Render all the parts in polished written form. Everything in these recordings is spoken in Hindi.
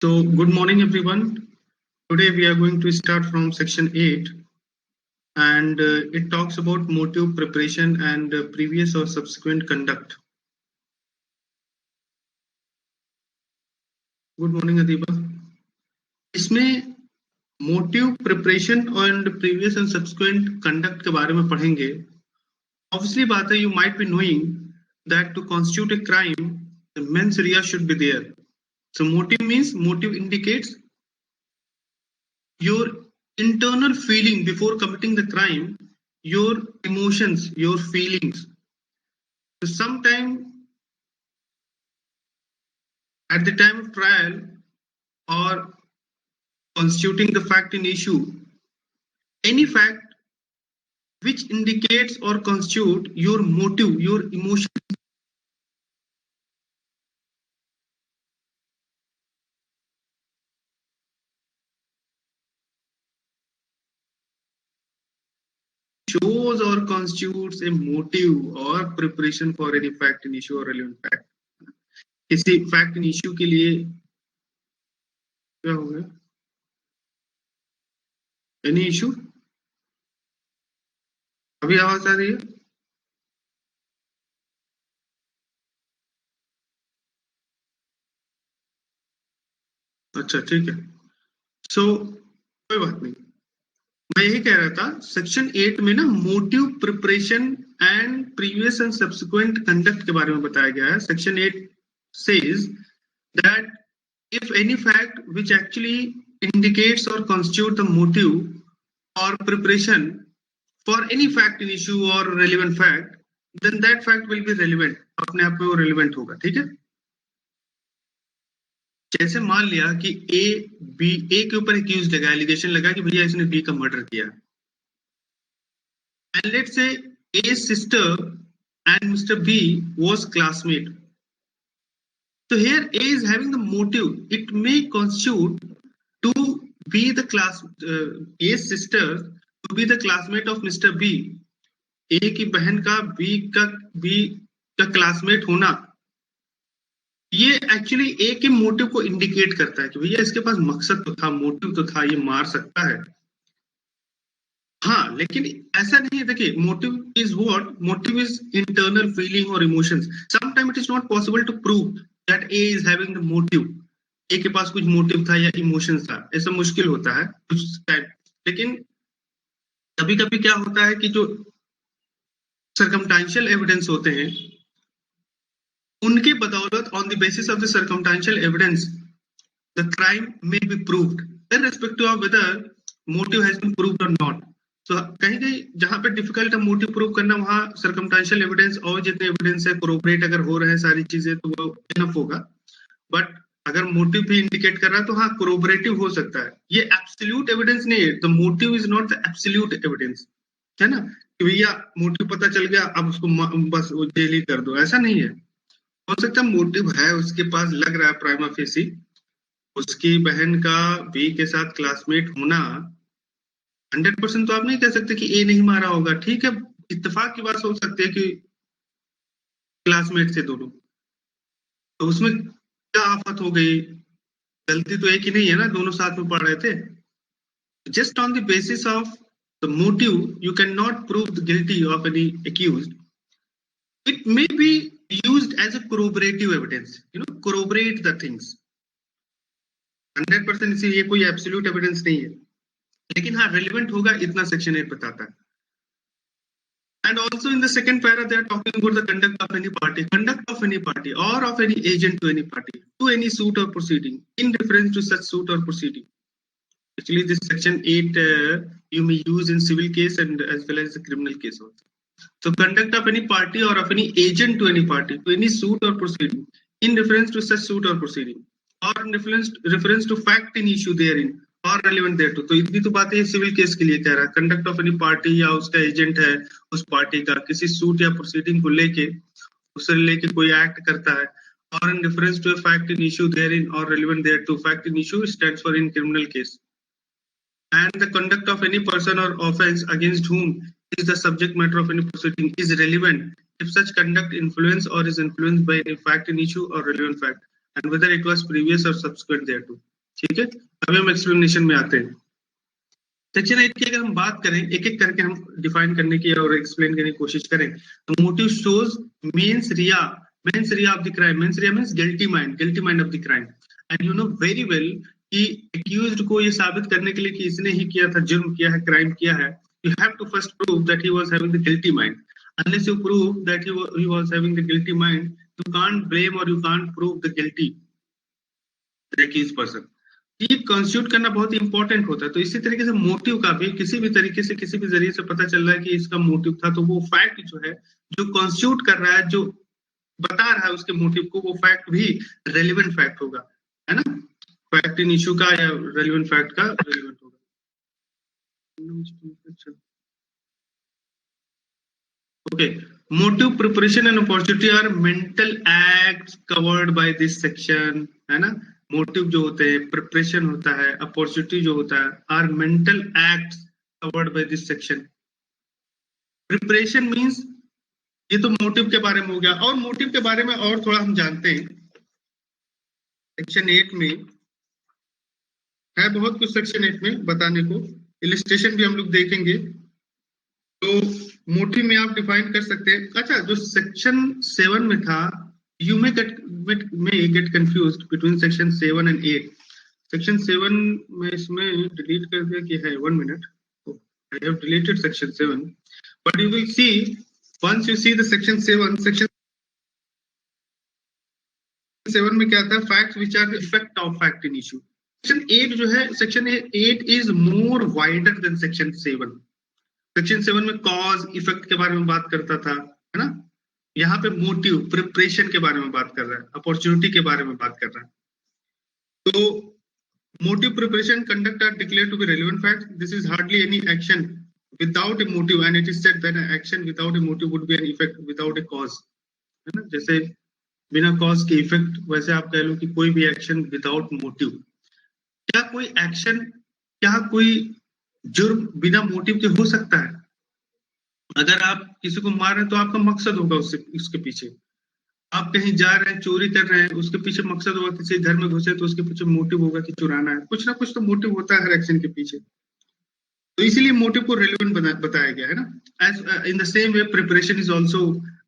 So, good morning, everyone. Today we are going to start from section 8, and it talks about motive, preparation, and previous or subsequent conduct. Good morning, Adiba. इसमें मोटिव, प्रिपरेशन और प्रीवियस एंड सब्सिक्वेंट कंडक्ट के बारे में पढ़ेंगे. Obviously, बात है, you might be knowing that to constitute a crime, the mens rea should be there. So, motive indicates your internal feeling before committing the crime, your emotions, your feelings. So sometime at the time of trial or constituting the fact in issue, any fact which indicates or constitute your motive, your emotion, shows or constitutes a motive or preparation for any fact in issue or relevant fact. किसी fact in issue के लिए क्या हो गया? Any issue? अभी आवाज आ रही है? अच्छा, ठीक है. सो कोई बात नहीं. मैं यही कह रहा था, सेक्शन 8 में ना motive, preparation and previous and subsequent conduct के बारे में बताया गया है. Section 8 says that if any fact which actually indicates or constitute the motive or preparation for any fact in issue or relevant fact, then that fact will be relevant. अपने आप में वो relevant होगा. ठीक है. जैसे मान लिया कि ए के ऊपर एक्यूज लगा, एलिगेशन लगा कि भैया इसने बी का मर्डर किया. And let's say A sister and mister B was classmate. So here A is having the motive. It may constitute to be the A's sister to be the classmate of Mr. B. A की बहन का B का क्लासमेट होना, ये एक्चुअली A के मोटिव को इंडिकेट करता है कि भैया इसके पास मकसद तो था, मोटिव तो था, ये मार सकता है. हाँ, लेकिन ऐसा नहीं है. देखिए, motive is what? Motive is internal feeling और emotions. Sometime it is not possible to prove that A is having the motive. A के पास कुछ मोटिव था या इमोशंस था, ऐसा मुश्किल होता है कुछ टाइम. लेकिन कभी कभी क्या होता है कि जो सर्कमस्टेंशियल एविडेंस होते हैं उनके बदौलत, on the basis of the circumstantial evidence, the crime may be proved irrespective of whether motive has been proved or not. So कहीं कहीं जहां पे डिफिकल्ट है मोटिव प्रूव करना, वहां सर्कमस्टेंशियल एविडेंस और जितने एविडेंस है कोरोबरेट अगर हो रहे हैं सारी चीजें तो वो इनफ होगा. बट अगर मोटिव भी इंडिकेट कर रहा है तो हाँ, कोरोबरेटिव हो सकता है. ये एब्सोल्यूट एविडेंस नहीं है. The motive is not the absolute evidence, है ना, कि भैया मोटिव पता चल गया अब उसको बस जेल ही कर दो, ऐसा नहीं है. हो सकता है मोटिव है उसके पास, लग रहा है प्राइमा फेसी, उसकी बहन का बी के साथ क्लासमेट होना. 100% तो आप नहीं कह सकते कि ए नहीं मारा होगा. ठीक है, इत्तेफाक की बात हो सकती है कि क्लासमेट थे दोनों, तो उसमें क्या आफत हो गई? गलती तो एक ही नहीं है ना, दोनों साथ में पढ़ रहे थे. Just on the basis of the motive you can not prove the guilty of any accused. It may be used as a corroborative evidence, corroborate the things. 100% इसे ये कोई एब्सोल्यूट एविडेंस नहीं है, लेकिन हाँ रेलिवेंट होगा, इतना सेक्शन 8 बताता है. And also in the second para they are talking about the conduct of any party or of any agent to any party to any suit or proceeding in reference to such suit or proceeding. Actually this section 8 you may use in civil case and as well as the criminal case also. So conduct of any party or of any agent to any party to any suit or proceeding in reference to such suit or proceeding or in reference to fact in issue therein और रेलिवेंट देयर टू. तो इतनी तो बात है सिविल केस के लिए कह रहा है. कंडक्ट ऑफ एनी पार्टी या उसका एजेंट है उस पार्टी का किसी सूट या प्रोसीडिंग को लेके, उससे लेके कोई एक्ट करता है और in reference to a fact in issue therein or relevant thereto. Fact in issue stands for in criminal case. And the conduct of any person or offence against whom is the subject matter of any proceeding is relevant if such conduct influence or is influenced by any fact in issue or relevant fact and whether it was previous or subsequent thereto. ठीक है, अभी हम एक्सप्लेनेशन में आते हैं। सेक्शन 8 की अगर हम बात करें, एक एक करके हम डिफाइन करने की और एक्सप्लेन करने की कोशिश करें, तो motive shows mains Riya of the crime. Mains Riya means guilty mind of the crime. And you know very well कि एक्यूज्ड को ये साबित करने के लिए कि इसने ही किया था, जुर्म किया है, क्राइम किया है, you have to first prove that he was having the guilty mind. Unless you prove that he was having the guilty mind, you can't blame or you can't prove the guilty the accused person. ये कॉन्स्टिट्यूट करना बहुत इंपॉर्टेंट होता है। तो इसी तरीके से मोटिव का भी किसी भी तरीके से, किसी भी जरिए से पता चल रहा है कि इसका मोटिव था, तो वो फैक्ट जो है, जो कॉन्स्टिट्यूट कर रहा है, जो बता रहा है उसके मोटिव को, वो फैक्ट भी रेलिवेंट फैक्ट होगा, है ना। फैक्ट इन इशू का या रेलिवेंट फैक्ट का रेलिवेंट होगा। Okay, motive, preparation and opportunity are mental acts covered by this section, है ना। मोटिव जो होते हैं, प्रिपरेशन होता है, अपॉर्चुनिटी जो होता है, are mental acts covered by this section. Preparation means, ये तो मोटिव के बारे में हो गया, और मोटिव के बारे में और थोड़ा हम जानते हैं। सेक्शन 8 में है बहुत कुछ, सेक्शन 8 में बताने को, इलिस्ट्रेशन भी हम लोग देखेंगे। तो मोटिव में आप डिफाइन कर सकते हैं। अच्छा, जो सेक्शन 7 में था, you may get confused between section 7 and 8। Section 7 में इसमें डिलीट कर दिया कि है, 1 minute, I have deleted section 7, but you will see once you see the section 7, section 7 में क्या था, facts which are the effect of fact in issue. Section 8 जो है, section 8 is more wider than section 7। Section 7 में कॉज इफेक्ट के बारे में बात करता था, है ना। यहाँ पे मोटिव, प्रिपरेशन के बारे में बात कर रहा है, अपॉर्चुनिटी के बारे में बात कर रहा है। तो motive, preparation, conduct are declared to be relevant fact. This is hardly any action without a motive, and it is said that an action without a motive would be an effect without a cause, है ना। जैसे बिना कॉज के इफेक्ट, वैसे आप कह लो कि कोई भी एक्शन विदाउट मोटिव। क्या कोई एक्शन, क्या कोई जुर्म बिना मोटिव के हो सकता है? अगर आप किसी को मार रहे हैं तो आपका मकसद होगा उससे, उसके पीछे। आप कहीं जा रहे हैं, चोरी कर रहे हैं, उसके पीछे मकसद होगा, किसी घर में घुसे तो उसके पीछे मोटिव होगा कि चुराना है। कुछ ना कुछ तो मोटिव होता है हर एक्शन के पीछे। तो इसीलिए मोटिव को रेलेवेंट बताया गया है ना। As in the same way preparation is also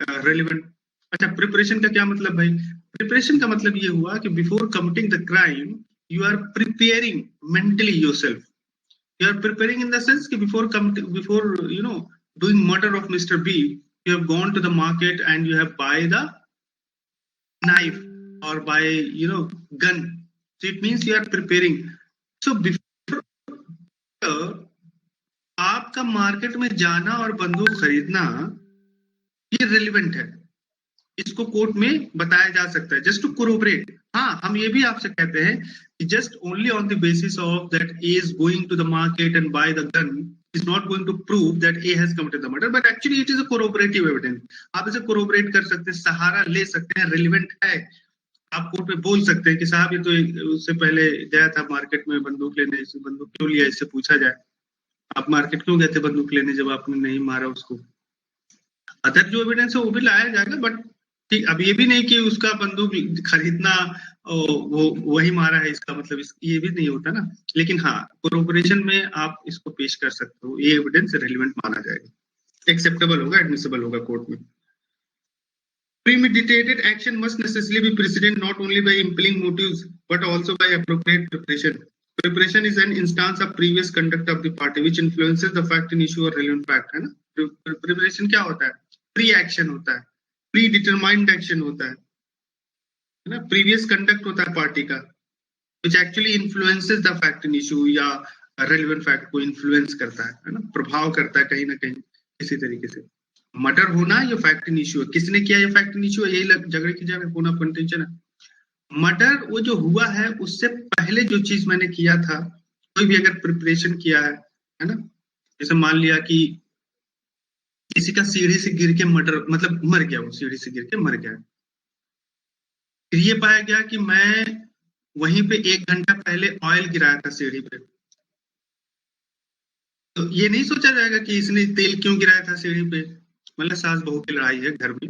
relevant. अच्छा, प्रिपरेशन का क्या मतलब भाई? प्रिपरेशन का मतलब ये हुआ कि before committing the crime you are preparing mentally yourself. You are preparing in the sense that before you know doing murder of Mr. B, you have gone to the market and you have buy the knife or buy gun. So it means you are preparing. So before आपका मार्केट में जाना और बंदूक खरीदना ये रेलिवेंट है, इसको कोर्ट में बताया जा सकता है, जस्ट टू कोरोबरेट। हाँ, हम ये भी आपसे कहते हैं कि just only on the basis of that A is going to the market and buy the gun is not going to prove that A has committed the murder, but actually it is a corroborative evidence. आप इसे कोरोबरेट कर सकते हैं, सहारा ले सकते हैं, रेलिवेंट है। आप कोर्ट में बोल सकते हैं कि साहब ये तो उससे पहले गया था मार्केट में बंदूक लेने, इसे बंदूक क्यों लिया, इससे पूछा जाए आप मार्केट क्यों गए थे बंदूक लेने जब आपने नहीं मारा उसको। अदर जो एविडेंस है वो भी लाया जाएगा, बट ठीक, अब ये भी नहीं कि उसका बंदूक खरीदना वो वही मारा है, इसका मतलब ये भी नहीं होता ना। लेकिन हाँ, कोरोबोरेशन में आप इसको पेश कर सकते हो, ये एविडेंस रेलेवेंट माना जाएगा, एक्सेप्टेबल होगा, एडमिसिबल होगा कोर्ट में। Premeditated action must necessarily be preceded not only by impelling motives but also by appropriate preparation. Preparation is an instance of previous conduct of the party which influences the fact in issue or relevant fact, है ना। Preparation क्या होता है? प्री एक्शन होता है, प्री डिटरमाइंड एक्शन होता है ना। प्रीवियस कंडक्ट होता है पार्टी का which actually influences the fact in issue या relevant fact को इन्फ्लुएंस करता है ना, प्रभाव करता है कहीं ना कहीं किसी तरीके से। मर्डर होना ये फैक्ट इन इशू है, किसने किया ये फैक्ट इन इशू है, यही झगड़े की जगह होना कंटेंशन है। मर्डर वो जो हुआ है उससे पहले जो चीज मैंने किया था, कोई भी अगर प्रिपरेशन किया है ना, जैसे मान लिया कि किसी का सीढ़ी से गिर के मर्डर, मतलब मर गया, वो सीढ़ी से गिर के मर गया, फिर ये पाया गया कि मैं वहीं पे 1 घंटा पहले ऑयल गिराया था सीढ़ी पे, तो ये नहीं सोचा जाएगा कि इसने तेल क्यों गिराया था सीढ़ी पे। मतलब सास बहू की लड़ाई है घर में,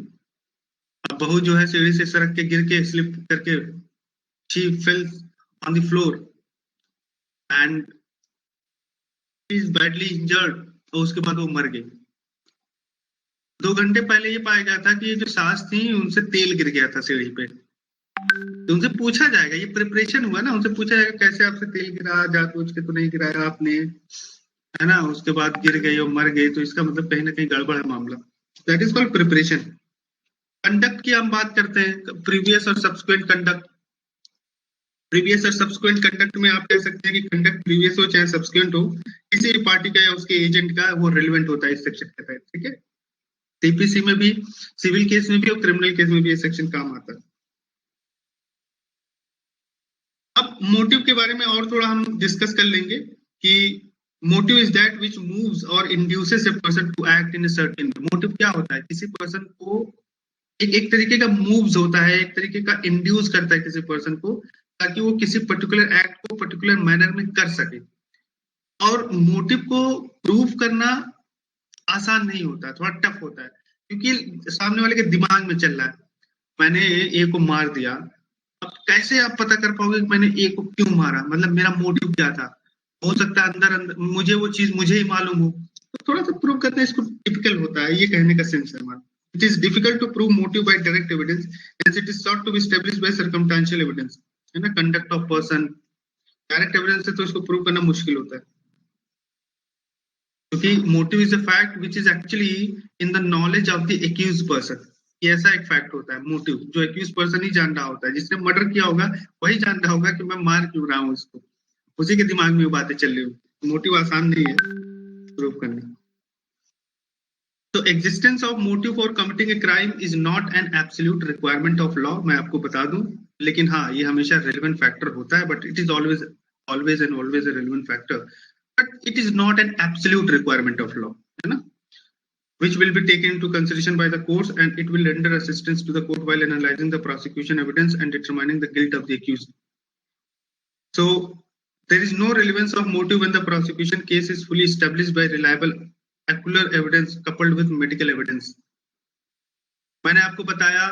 अब बहू जो है सीढ़ी से सड़क के गिर के स्लिप करके she fell on the floor, and is badly injured, और उसके बाद वो मर गई। 2 घंटे पहले ये पाया गया था कि ये जो सास थी उनसे तेल गिर गया था सीढ़ी पे। तो उनसे पूछा जाएगा, ये प्रिपरेशन हुआ ना, उनसे पूछा जाएगा कैसे आपसे तेल गिरा, जानबूझ के तो नहीं गिराया आपने, है ना, उसके बाद गिर गई और मर गई, तो इसका मतलब कहीं ना कहीं गड़बड़ है मामला। That is called preparation. Conduct की हम बात करते हैं, प्रीवियस और सब्सिक्वेंट कंडक्ट। प्रीवियस और सब्सिक्वेंट कंडक्ट में आप कह सकते हैं कि कंडक्ट प्रीवियस हो चाहे सब्सिक्वेंट हो, किसी भी पार्टी का या उसके एजेंट का वो रिलेवेंट होता है इस सेक्शन के तहत। ठीक है, सीपीसी में भी, सिविल केस में भी और क्रिमिनल केस में भी ये सेक्शन काम आता है। अब मोटिव के बारे में और थोड़ा हम डिस्कस कर लेंगे कि motive is that which moves or induces a person to act in a certain. Motive क्या होता है? किसी पर्सन को एक तरीके का मूव्स होता है, एक तरीके का इंड्यूस करता है किसी पर्सन को, ताकि वो किसी पर्टिकुलर एक्ट को पर्टिकुलर मैनर में कर सके। और मोटिव को प्रूव करना आसान नहीं होता, थोड़ा टफ होता है, क्योंकि सामने वाले के दिमाग में चल रहा है मैंने ए को मार दिया। अब कैसे आप पता कर पाओगे कि मैंने ए को क्यों मारा, मतलब मेरा मोटिव क्या था? हो सकता है अंदर अंदर मुझे वो चीज मुझे ही मालूम हो, तो थोड़ा सा प्रूव करना इसको टिपिकल होता है, ये कहने का सेंस है हमारा। It is difficult to prove motive by direct evidence and it is sought to be established by circumstantial evidence, है ना, conduct of person. Direct evidence से तो इसको प्रूव करना मुश्किल होता है, क्योंकि motive is a fact which is actually in the knowledge of the accused person. ये ऐसा एक फैक्ट होता है मोटिव, जो एक्यूज पर्सन ही जान रहा होता है, जिसने मर्डर किया होगा वही जान रहा होगा कि मैं मार क्यों रहा हूँ इसको, उसी के दिमाग में वो बातें चल रही होगी। मोटिव आसान नहीं है प्रूव करना। तो existence of motive for committing a crime is not an absolute requirement of law, मैं आपको बता दूं, लेकिन हाँ ये हमेशा रेलेवेंट फैक्टर होता है, but it is always always and always a relevant factor, but it is not an absolute requirement of law, है ना, which will be taken into consideration by the courts, and it will render assistance to the court while analyzing the prosecution evidence and determining the guilt of the accused. So there is no relevance of motive when the prosecution case is fully established by reliable ocular evidence coupled with medical evidence. मैंने आपको बताया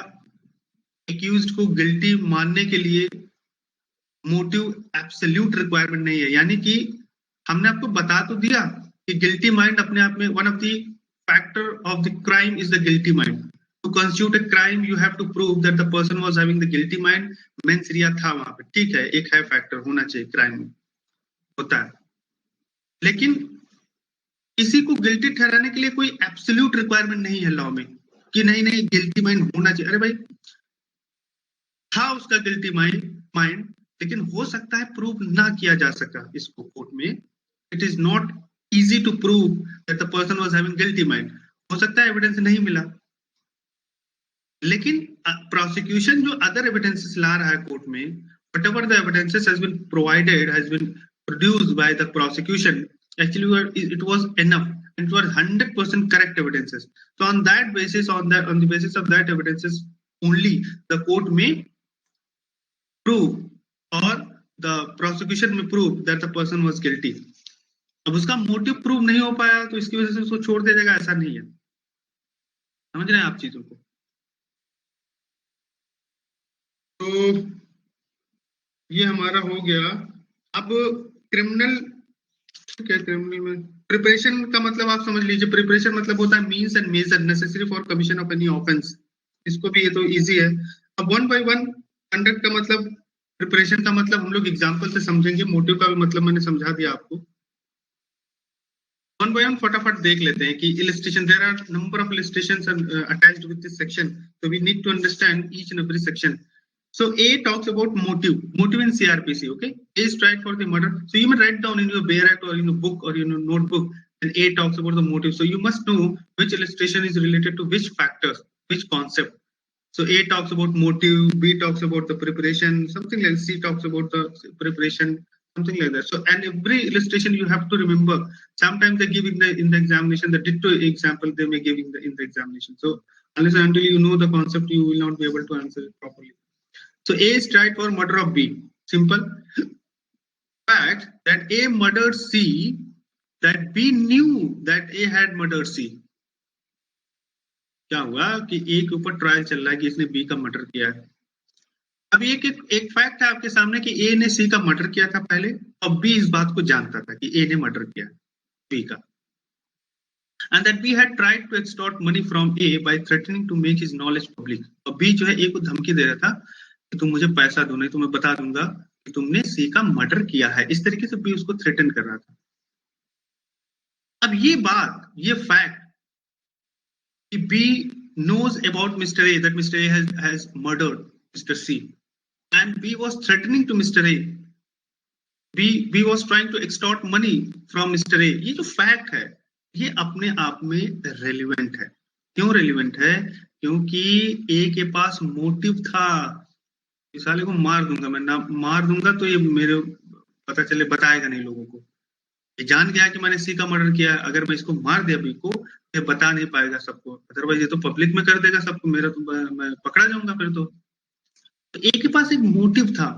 accused को guilty मानने के लिए मोटिव एब्सोल्यूट रिक्वायरमेंट नहीं है, यानी कि हमने आपको बता तो दिया कि गिल्टी माइंड अपने आप में one of the factor of the crime is the guilty mind. To constitute a crime you have to prove that the person was having the guilty mind, mens rea था वहां पे, ठीक है, एक है फैक्टर होना चाहिए क्राइम में, होता है, लेकिन किसी को गिल्टी ठहराने के लिए कोई एब्सोल्यूट रिक्वायरमेंट नहीं है लॉ में कि नहीं नहीं गिल्टी माइंड होना चाहिए। अरे भाई था उसका गिल्टी माइंड, लेकिन हो सकता है प्रूव ना किया जा सका इसको कोर्ट में। It is not easy to prove that the person was having guilty mind, हो सकता है एविडेंस नहीं मिला, लेकिन प्रोसिक्यूशन जो अदर एविडेंसेस ला रहा है कोर्ट में, whatever the evidences has been provided, has been produced by the prosecution, actually it was enough, it was 100% correct evidences. So on that basis, on the basis of that evidences only, the court may prove or the prosecution may prove that the person was guilty. अब उसका मोटिव प्रूव नहीं हो पाया तो इसकी वजह से उसको छोड़ दिया जाएगा, ऐसा नहीं है, समझ रहे हैं आप चीजों को। तो ये हमारा हो गया। अब क्रिमिनल, क्या क्रिमिनल में प्रिपरेशन का मतलब आप समझ लीजिए, प्रिपरेशन मतलब होता है means and measure necessary for commission of any offence, इसको भी ये तो इजी है। अब वन बाय वन कंडक्ट का मतलब, प्रिपरेशन का मतलब हम लोग एग्जांपल से समझेंगे, मोटिव का भी मतलब मैंने समझा दिया आपको। वन बाय वन फटाफट देख लेते हैं कि illustration, there are number of illustrations attached with this section, so we need to understand each and every section. So A talks about motive in CRPC, okay? A is tried for the murder, so you may write down in your Bayer Act or in a book or in a notebook, and A talks about the motive, so you must know which illustration is related to which factors, which concept. So A talks about motive, B talks about the preparation, something like C talks about the preparation, something like that. So and every illustration you have to remember. Sometimes they give in the examination the ditto example they may give in the examination. So unless and until you know the concept, you will not be able to answer it properly. So A is tried for murder of B. Simple fact that A murdered C, that B knew that A had murdered C. क्या हुआ कि ए के ऊपर ट्रायल चल रहा है कि इसने बी का मर्डर किया है, अब एक फैक्ट है आपके सामने कि ए ने सी का मर्डर किया था पहले, और बी इस बात को जानता था कि ए ने मर्डर किया बी का, and that B had tried to extort money from A by threatening to make his knowledge public. और B जो है A को धमकी दे रहा था कि तुम मुझे पैसा दो नहीं तो मैं बता दूंगा कि तुमने C का मर्डर किया है। इस तरीके से B उसको थ्रेटन कर रहा था। अब ये बात, ये फैक्ट कि B knows about Mr. A, that Mr. A has murdered Mr. C, and B was threatening to Mr. A. B was trying to extort money from Mr. A. ये जो फैक्ट है ये अपने आप में रेलिवेंट है। क्यों रेलिवेंट है? क्योंकि ए के पास मोटिव था, इस साले को मार दूंगा, मैं ना मार दूंगा तो ये मेरे पता चले बताएगा नहीं लोगों को, ये जान गया कि मैंने सी का मर्डर किया, अगर मैं इसको मार दिया बी को ये बता नहीं पाएगा सबको, अदरवाइज ये तो पब्लिक में कर देगा सबको, मेरा तो मैं पकड़ा जाऊंगा फिर तो ए के पास एक मोटिव था।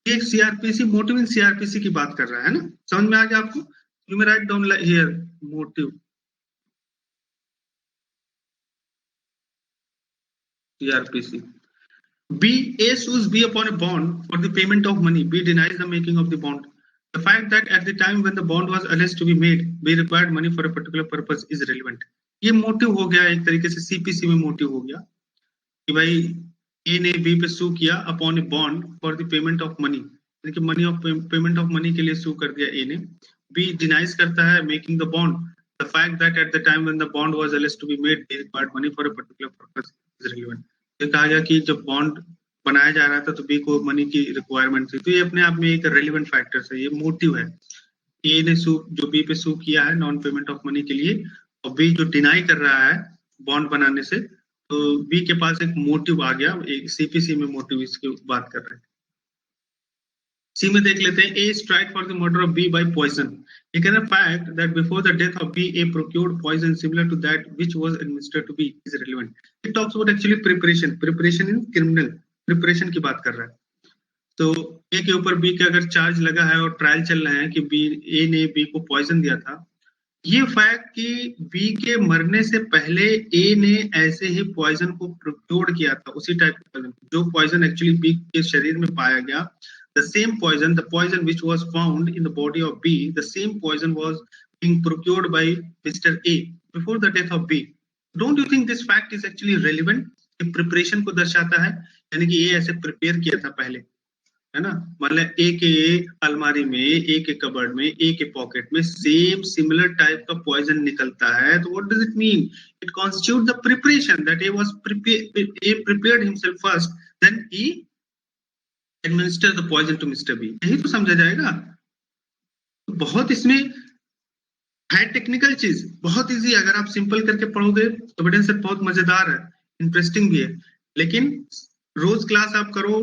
एक सीआरपीसी, मोटिव इन सीआरपीसी की बात कर रहा है ना, समझ में आ गया आपको? You may write down here motive. CRPC. B. A sues B upon a bond for the payment of money. B denies the making of the bond. The fact that at the time when the bond was alleged to be made, B required money for a particular purpose is relevant. ये मोटिव हो गया, एक तरीके से सीपीसी में मोटिव हो गया कि भाई ए ने बी पे सू किया upon a bond for the payment of money, यानी कि money of payment of money के लिए सू कर दिया ए ने। B denies करता है making the bond. The fact that at the time when the bond was alleged to be made, they required money for a particular purpose is relevant. ये कहा गया कि जब बॉन्ड बनाया जा रहा था तो बी को मनी की रिक्वायरमेंट थी, तो ये अपने आप में एक रेलिवेंट फैक्टर है, ये मोटिव है। ए ने सू, जो बी पे सू किया है नॉन पेमेंट ऑफ मनी के लिए, और बी जो डिनाई कर रहा है बॉन्ड बनाने से, तो बी के पास एक मोटिव आ गया, एक सीपीसी में मोटिव इसकी बात कर रहे हैं। सी में देख लेते हैं, A is tried for the murder of B by poison. It is a fact that before the death of B, A procured poison similar to that which was administered to B is relevant. It talks about actually preparation in criminal preparation की बात कर रहा है। तो A के ऊपर B के अगर चार्ज लगा है और ट्रायल चल रहे हैं कि A ने B को पॉइजन दिया था, ये फैक्ट कि B के मरने से पहले A ने ऐसे ही पॉइजन को प्रोक्योर किया था, उसी टाइप का पॉइजन, जो पॉइजन एक्चुअली B के शरीर में पाया गया, the same poison, the poison which was found in the body of B, the same poison was being procured by Mr. A before the death of B. Don't you think this fact is actually relevant? ये प्रिपरेशन को दर्शाता है, यानी कि ये ऐसे प्रिपेयर किया था पहले, है ना? मतलब ए के अलमारी में, ए के कबर्ड में, ए के पॉकेट में सेम सिमिलर टाइप का पॉइजन निकलता है, तो what does it mean? It constitute the preparation that A was prepared himself first, then he administer the poison to Mr. B. यही तो समझा जाएगा। बहुत इसमें है टेक्निकल चीज, बहुत इजी, अगर आप सिंपल करके पढ़ोगे एविडेंस से बहुत मजेदार है, इंटरेस्टिंग भी है, लेकिन रोज क्लास आप करो,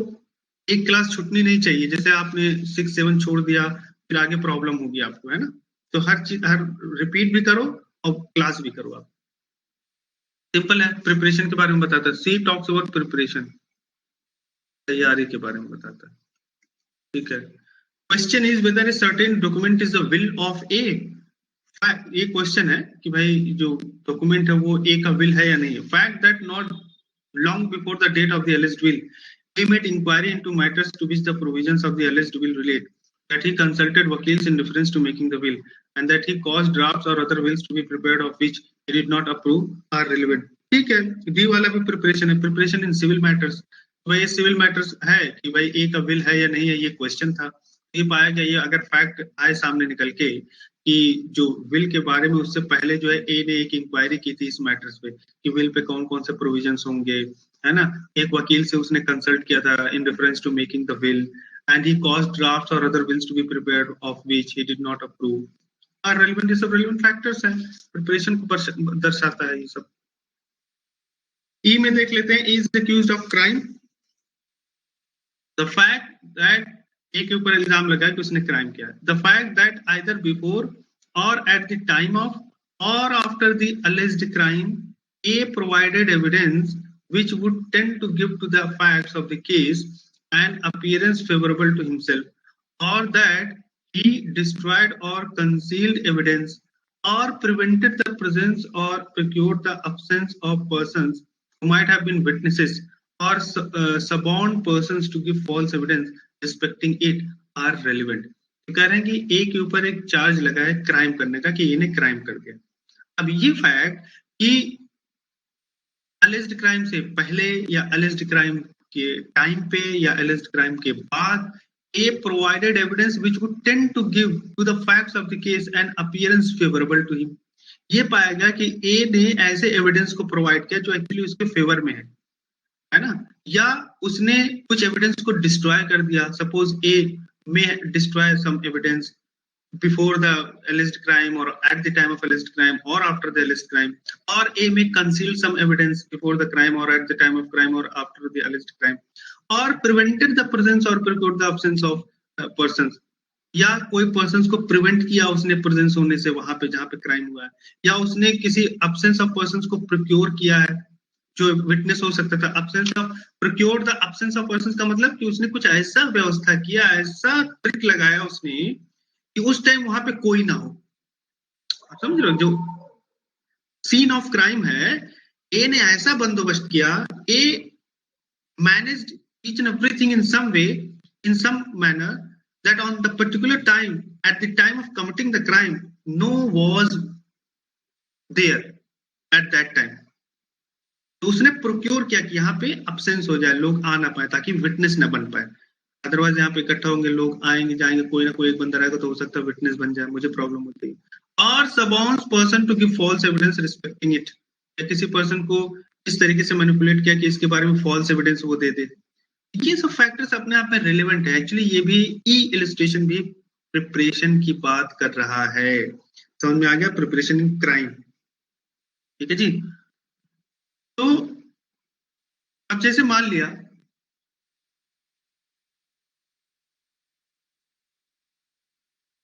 एक क्लास छूटनी नहीं चाहिए। जैसे आपने 6-7 छोड़ दिया फिर आगे प्रॉब्लम होगी आपको, है ना? तो हर चीज रिपीट भी करो और क्लास भी करो आप। सिंपल है, प्रिपरेशन के बारे में बताता है। सी टॉक्स अबाउट प्रिपरेशन, तैयारी के बारे में बताता है, ठीक है। Question is whether a certain document is the will of A. ये क्वेश्चन है कि भाई जो डॉक्यूमेंट है वो ए का विल है या नहीं है। Fact that not long before the date of the alleged will he made inquiry into matters to which the provisions of the alleged will relate, that he consulted wakils in reference to making the will, and that he caused drafts or other wills to be prepared of which he did not approve are relevant. ठीक है, डी वाला भी प्रिपरेशन है, प्रिपरेशन इन सिविल मैटर्स। भाई ये सिविल मैटर्स है कि भाई ए का विल है या नहीं है, ये क्वेश्चन था, ये पाया गया। ये अगर फैक्ट आए सामने निकल के कि जो विल के बारे में उससे पहले जो है ए ने एक इंक्वायरी की थी इस मैटर्स पे कि विल पे कौन कौन से प्रोविजंस होंगे, है ना? एक वकील से उसने कंसल्ट किया था in reference to making the will, and he caused drafts or other wills to be prepared of which he did not approve are relevant. ये सब रेलेवेंट फैक्टर्स हैं, प्रिपरेशन को दर्शाता है ये सब। ई में देख लेते हैं, is accused of crime. The fact that A के ऊपर इल्जाम लगा कि उसने क्राइम किया। The fact that either before or at the time of or after the alleged crime A provided evidence which would tend to give to the facts of the case an appearance favorable to himself, or that he destroyed or concealed evidence or prevented the presence or procured the absence of persons who might have been witnesses or suborned persons to give false evidence respecting it are relevant. तो कह रहे हैं कि ए के ऊपर एक चार्ज लगा है क्राइम करने का कि इन्हें क्राइम कर दिया। अब ये फैक्ट कि अलेज्ड क्राइम से पहले या अलेज्ड क्राइम के टाइम पे या अलेज्ड क्राइम के बाद A provided evidence which would tend to give to the facts of the case an appearance favorable to him. ये पाया गया कि A ने ऐसे एविडेंस को प्रोवाइड किया जो एक्चुअली उसके फेवर में है ना, या उसने कुछ एविडेंस को डिस्ट्रॉय कर दिया। Suppose A may destroy some evidence before the alleged crime or at the time of alleged crime or after the alleged crime, or A may conceal some evidence before the crime or at the time of crime or after the alleged crime, or prevented the presence or procured the absence of persons, या कोई पर्सन्स को प्रिवेंट किया उसने प्रेजेंस होने से वहां पे जहां पे क्राइम हुआ है, या उसने किसी अब्सेंस ऑफ पर्सन्स को प्रोक्योर किया है जो विटनेस हो सकता था। Absence of procure the absence of persons का मतलब कि उसने कुछ ऐसा व्यवस्था किया, ऐसा ट्रिक लगाया उसने कि उस टाइम वहां पे कोई ना हो। समझ रहे हो, जो सीन ऑफ क्राइम है, ए ने ऐसा बंदोबस्त किया, ए managed each and everything in some way, in some manner, that on the particular time, at the time of committing the crime, no was there at that time. तो उसने प्रोक्योर किया कि यहाँ पे अब्सेंस हो जाए, लोग आ ना पाए ताकि विटनेस ना बन पाए। अदरवाइज यहाँ पे इकट्ठा होंगे लोग, आएंगे जाएंगे, कोई ना कोई एक बंदा रहेगा तो हो सकता है विटनेस बन जाए, मुझे प्रॉब्लम होती है। और suborns person to give false evidence respecting it, या किसी पर्सन को इस तरीके से मैनिपुलेट किया कि इसके बारे में फॉल्स एविडेंस वो दे दे। ये सब फैक्टर्स अपने आप में रिलेवेंट है। एक्चुअली ये भी इलिस्ट्रेशन भी प्रिपरेशन की बात कर रहा है। समझ में आ गया? प्रिपरेशन इन क्राइम, ठीक है जी। तो अब जैसे मान लिया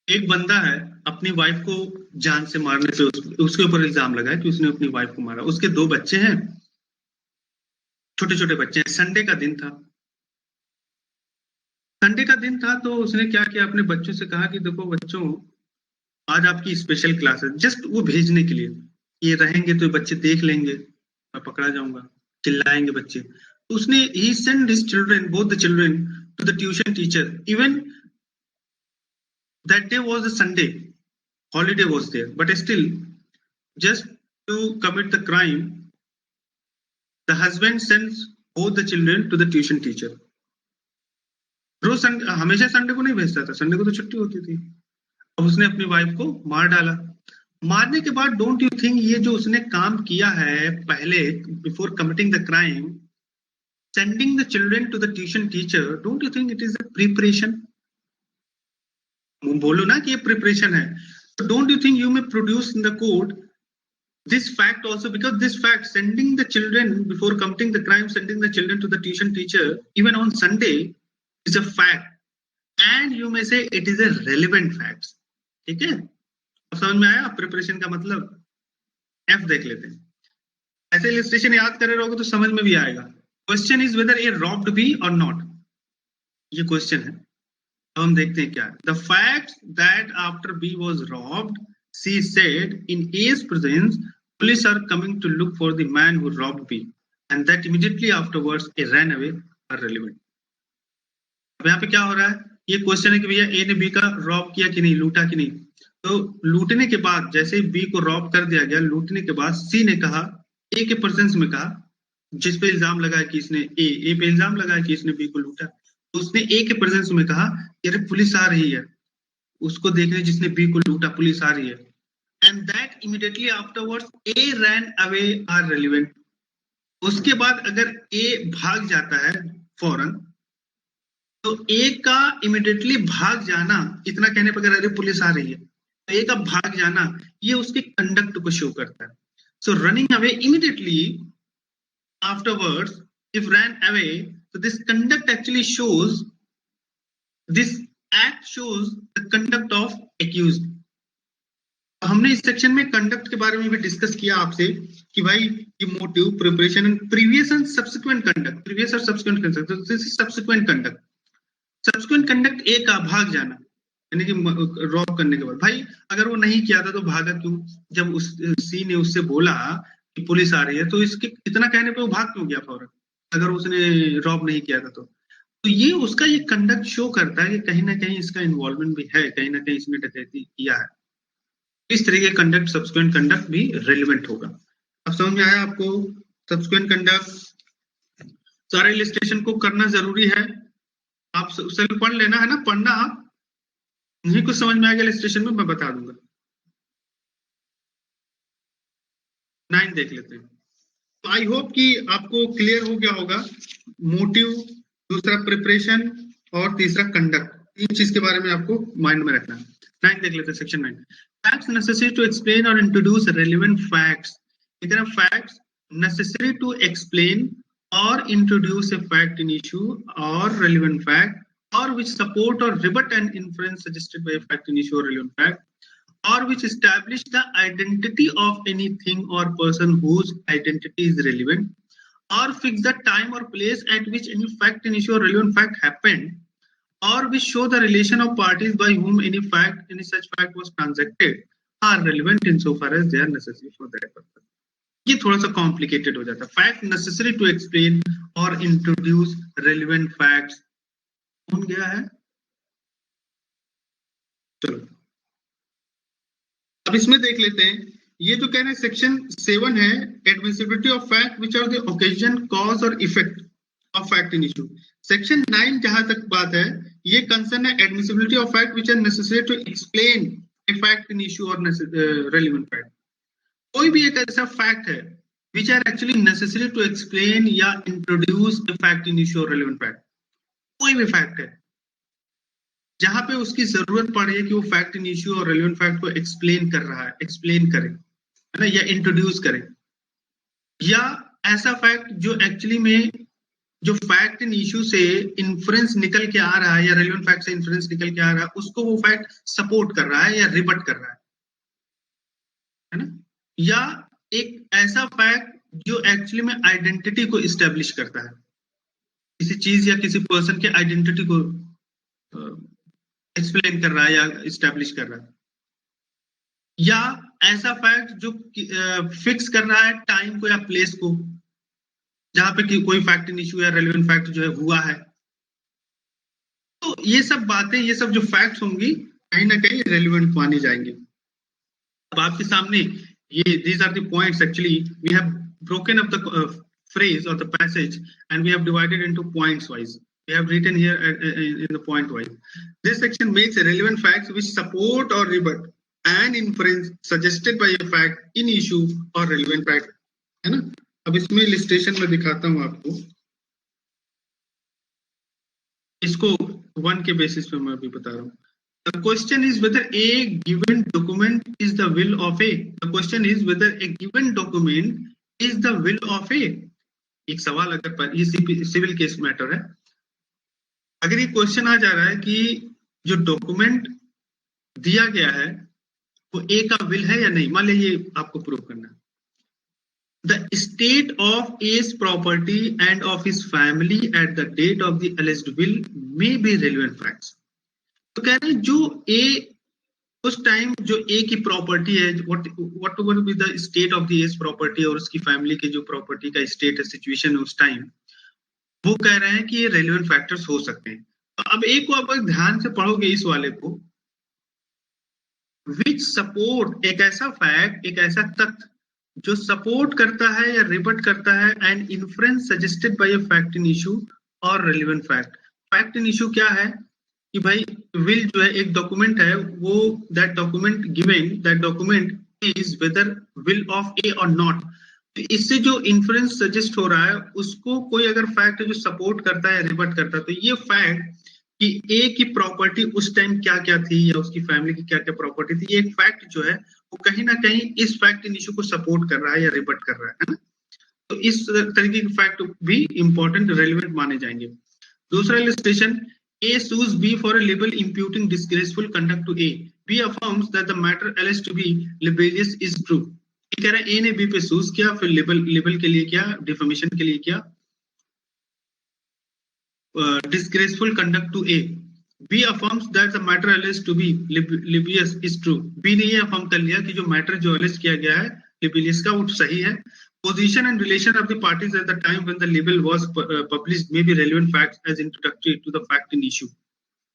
एक बंदा है, अपनी वाइफ को जान से मारने पे उसके ऊपर इल्जाम लगा है कि उसने अपनी वाइफ को मारा। उसके 2 बच्चे हैं, छोटे छोटे बच्चे हैं। संडे का दिन था, तो उसने क्या किया, अपने बच्चों से कहा कि देखो बच्चों, आज आपकी स्पेशल क्लास है, जस्ट वो भेजने के लिए, ये रहेंगे तो बच्चे देख लेंगे, मैं पकड़ा जाऊंगा, चिल्लाएंगे बच्चे। तो उसने ही send his children, both the children, to the tuition teacher. Even that day was a Sunday, holiday was there, but still, just to commit the crime, the husband sends both the children to the tuition teacher. रोज हमेशा संडे को नहीं भेजता था, संडे को तो छुट्टी होती थी। अब उसने अपनी वाइफ को मार डाला। मारने के बाद डोंट यू थिंक ये जो उसने काम किया है पहले, before committing the crime, sending the children to the tuition teacher, don't you think it is a preparation? बोलो ना कि ये प्रिपरेशन है। So don't you think you may produce in the court this fact also, because this fact, sending the children before committing the crime, sending the children to the tuition teacher even on Sunday is a fact, and you may say it is a relevant fact. ठीक है, अब समझ में आया प्रिपरेशन का मतलब? F देख लेते हैं। ऐसे इलस्ट्रेशन याद करे रहोगे तो समझ में भी आएगा। Question is whether A robbed B or not, ये क्वेश्चन है। हम देखते हैं क्या है। The fact that after B was robbed, C said in A's presence, police are coming to look for the man who robbed B, and that immediately afterwards A ran away are relevant. अब यहाँ पे क्या हो रहा है? ये क्वेश्चन है कि भैया A ने B का रॉब किया कि नहीं, लूटा कि नहीं। तो लूटने के बाद जैसे B को रॉब कर दिया गया, लूटने के बाद C ने कहा, A के प्रेजेंस में कहा, जिस पे इल्जाम लगा है कि इसने A पे इल्जाम लगा है कि इसने B को लूटा, उसने ए के प्रेजेंस में कहा अरे पुलिस आ रही है, उसको देखने जिसने बी को लूटा, पुलिस आ रही है। And that immediately afterwards A ran away are relevant. उसके बाद अगर ए भाग जाता है फौरन, तो ए का इमीडिएटली भाग जाना, इतना कहने पर अगर अरे पुलिस आ रही है, तो ए का भाग जाना ये उसके कंडक्ट को शो करता है। सो running away immediately afterwards, if ran away, so this conduct actually shows, this act shows the conduct of accused. हमने इस सेक्शन में कंडक्ट के बारे में भी डिस्कस किया आपसे कि भाई ये motive, preparation and previous and subsequent conduct, previous और सब्सिक्वेंट कंडक्ट, तो this is subsequent conduct. Subsequent conduct a का भाग जाना, यानी कि रॉब करने के बाद, भाई अगर वो नहीं किया था तो भागा क्यों? जब उस सी ने उससे बोला कि पुलिस आ रही है, तो इसके इतना कहने पे वो भाग क्यों गया फौरन? अगर उसने रॉब नहीं किया था तो ये उसका ये कंडक्ट शो करता है कि कहीं ना कहीं इसका इन्वॉल्वमेंट भी है, कहीं ना कहीं इसने डकैती किया है। इस तरीके का कंडक्ट सब्सिक्वेंट कंडक्ट भी रेलिवेंट होगा। अब समझ में आया आपको? सब्सिक्वेंट कंडक्ट सारे इलस्ट्रेशन को करना जरूरी है, आप सेल्फ पढ़ लेना है ना, पढ़ना आप, नहीं कुछ समझ में आ गया इलस्ट्रेशन में मैं बता दूंगा। 9 देख लेते हैं। तो आई होप कि आपको क्लियर हो गया होगा मोटिव, दूसरा प्रिपरेशन और तीसरा कंडक्ट, तीन चीज के बारे में आपको माइंड में रखना है। 9 देख लेते हैं, section 9 facts necessary to explain or introduce relevant facts. इतना facts necessary to explain or introduce a fact in issue or relevant fact, or which support or rebut an inference suggested by a fact in issue or relevant fact, or which establish the identity of anything or person whose identity is relevant, or fix the time or place at which any fact in issue or relevant fact happened, or which show the relation of parties by whom any such fact was transacted, are relevant insofar as they are necessary for that purpose. ये थोड़ा सा कॉम्प्लिकेटेड हो जाता है। Fact necessary to explain or introduce relevant facts कौन गया है? चलो अब इसमें देख लेते हैं। ये जो कह रहे हैं सेक्शन 7 है admissibility of fact which are the occasion cause or effect of fact in issue. Section 9 जहां तक बात है ये कंसर्न है admissibility of fact which are necessary to explain a fact in issue or relevant fact. कोई भी एक ऐसा फैक्ट है which are actually necessary to explain या introduce a fact in issue or relevant fact। कोई भी फैक्ट है जहां पे उसकी जरूरत पड़ रही है कि वो फैक्ट इन इश्यू और रेलेवेंट फैक्ट को एक्सप्लेन कर रहा है, एक्सप्लेन करे, है ना, या इंट्रोड्यूस करे, या ऐसा फैक्ट जो एक्चुअली में जो फैक्ट इन इश्यू से इन्फ्रेंस निकल के आ रहा है या रेलेवेंट फैक्ट से इन्फ्रेंस निकल के आ रहा है उसको वो फैक्ट सपोर्ट कर रहा है या रिबट कर रहा है ना, या एक ऐसा फैक्ट जो एक्चुअली में आइडेंटिटी को इस्टेब्लिश करता है, किसी चीज या किसी पर्सन के आइडेंटिटी को एक्सप्लेन कर रहा है या इस्टेब्लिश कर रहा है, या ऐसा फैक्ट जो फिक्स कर रहा है टाइम को या प्लेस को जहां पे कोई फैक्ट इन इशू या रेलेवेंट फैक्ट जो है हुआ है। तो ये सब बातें, ये सब जो फैक्ट्स होंगी कहीं ना कहीं रेलेवेंट मानी जाएंगे। अब आपके सामने ये these are the points actually we have broken up the phrase or the passage and we have divided into points wise. We have written here in the point wise. This section makes relevant facts which support or rebut an inference suggested by a fact in issue or relevant fact, है ना। अब इसमें इलस्ट्रेशन में दिखाता हूं आपको, इसको 1 के बेसिस पे मैं अभी बता रहा हूँ। The question is whether a given document is the will of a. The question is whether a given document is the will of a. एक सवाल अगर ये सिविल केस मैटर है, अगर ये क्वेश्चन आ जा रहा है कि जो डॉक्यूमेंट दिया गया है वो ए का विल है या नहीं, मान लीजिए ये आपको प्रूव करना है। The state of A's property and of his family at the date of the alleged will may be relevant facts. तो कह रहे हैं जो ए उस टाइम जो ए की प्रॉपर्टी है, what will be the state of the A's property और उसकी फैमिली के जो प्रॉपर्टी का स्टेट है, सिचुएशन है उस टाइम, वो कह रहे हैं कि ये रेलेवेंट फैक्टर्स हो सकते हैं। तो अब ए को आप ध्यान से पढ़ोगे इस वाले को, विच सपोर्ट, एक ऐसा फैक्ट, एक ऐसा तथ्य जो सपोर्ट करता है या रिबट करता है and inference suggested by a fact in issue or relevant fact. Fact in issue क्या है कि भाई विल जो है एक डॉक्यूमेंट है, वो that document given that document is whether will of A or not. तो इससे जो इन्फ्रेंस सजेस्ट हो रहा है उसको कोई अगर फैक्ट है जो सपोर्ट करता है, रिबट करता है, तो ये फैक्ट कि ए की प्रॉपर्टी उस टाइम क्या क्या थी या उसकी फैमिली की क्या क्या प्रॉपर्टी थी, ये एक फैक्ट जो है वो कहीं ना कहीं इस फैक्ट इन इशू को सपोर्ट कर रहा है या रिबट कर रहा है ना। तो इस तरीके के फैक्ट भी इंपॉर्टेंट रेलिवेंट माने जाएंगे। दूसरा illustration, A sues B for a libel imputing disgraceful conduct to A. B affirms that the matter alleged to be libelous is true. ये कह रहा है A ने B पे सूज किया, फिर लिबल के लिए क्या, डिफेमेशन के लिए क्या, disgraceful conduct to A. B affirms that the matter alleged to be libelous is true. B ने ये अफर्म कर लिया कि जो मैटर जो अलेज किया गया है लिबेलियस का वो सही है, position and relation of the parties at the time when the label was published may be relevant facts as introductory to the fact in issue.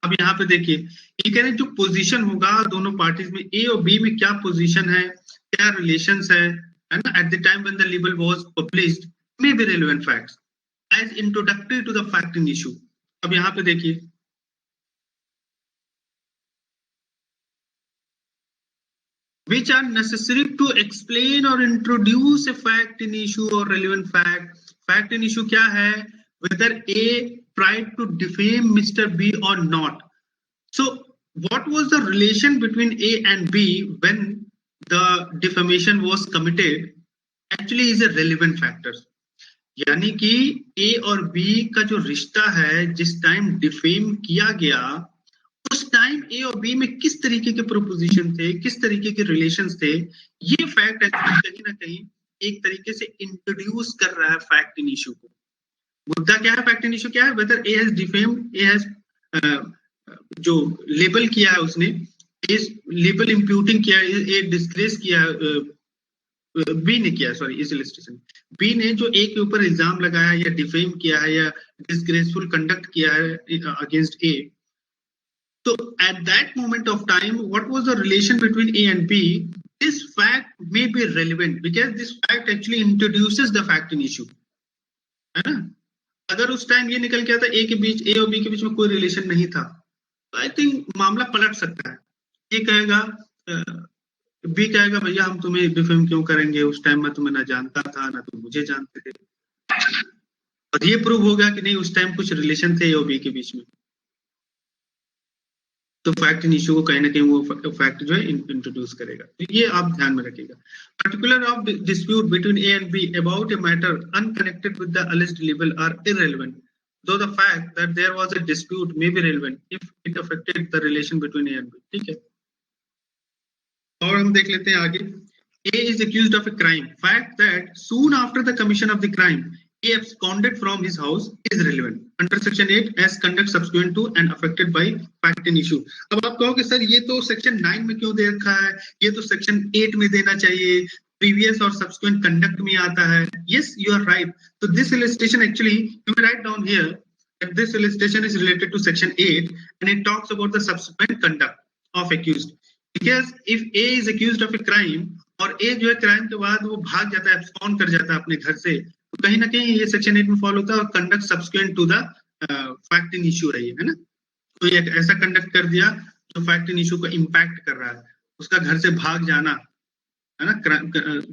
अब यहाँ पे देखिए ये कह रहे हैं जो पोजीशन होगा दोनों पार्टीज में ए और बी में क्या पोजीशन है, क्या रिलेशंस है ना, at the time when the libel was published may be relevant facts as introductory to the fact in issue. अब यहाँ पे देखिए which are necessary to explain or introduce a fact in issue or relevant fact. Fact in issue क्या है? Whether A tried to defame Mr. B or not. So what was the relation between A and B when the defamation was committed? Actually is a relevant factor. यानी कि A और B का जो रिश्ता है जिस टाइम डिफेम किया गया उस टाइम ए और बी में किस तरीके के प्रोपोजिशन थे, किस तरीके के रिलेशंस थे, ये फैक्ट कहीं ना कहीं एक तरीके से इंट्रोड्यूस कर रहा है फैक्ट इन इशू को. मुद्दा क्या है, फैक्ट इन इशू क्या है? Whether A has defamed, A has जो लेबल किया है उसने, इस लेबल इंप्यूटिंग किया, ए डिस्ग्रेस किया, बी ने किया, सॉरी इस इलस्ट्रेशन बी ने जो ए के ऊपर इल्जाम लगाया या डिफेम किया है या डिस्ग्रेसफुल कंडक्ट किया है against A. So at that moment of time, what was the relation between A and B? This fact may be relevant because this fact actually introduces the fact in issue. है ना? अगर उस टाइम ये निकल गया था ए और बी के बीच में कोई रिलेशन नहीं था, तो आई थिंक मामला पलट सकता है. ये कहेगा, बी कहेगा भैया हम तुम्हें डिफेम क्यों करेंगे, उस टाइम मैं तुम्हें ना जानता था ना तुम मुझे जानते थे. और ये प्रूव होगा कि नहीं उस टाइम कुछ रिलेशन थे ए और बी के बीच में. तो फैक्ट इन इशू को कहीं ना कहीं वो फैक्ट जो है इंट्रोड्यूस करेगा. तो ये आप ध्यान में रखिएगा. Particular of dispute between A and B about a matter unconnected with the alleged libel are irrelevant, though the fact that there was a dispute may be relevant if it affected the relation between A and B. ठीक है, और हम देख लेते हैं आगे. A is accused of a crime. Fact that soon after the commission of the crime, A absconded from his house is relevant under section 8 as conduct subsequent to and affected by fact in issue. अब आप कहोगे सर ये तो सेक्शन 9 में क्यों दे रखा है, ये तो सेक्शन 8 में देना चाहिए, previous और subsequent conduct में आता है. Yes, you are right. So this illustration actually you may write down here that this illustration is related to section 8 and it talks about the subsequent conduct of accused. Because if A is accused of a crime और A जो है क्राइम के बाद वो भाग जाता है, abscond कर जाता है अपने घर से, तो कहीं ना कहीं ये सेक्शन 8 में फॉलो होता है और conduct subsequent to the fact in issue है ये, है ना. तो ये ऐसा कंडक्ट कर दिया जो फैक्ट इन इशू को इम्पैक्ट कर रहा है. उसका घर से भाग जाना, है ना,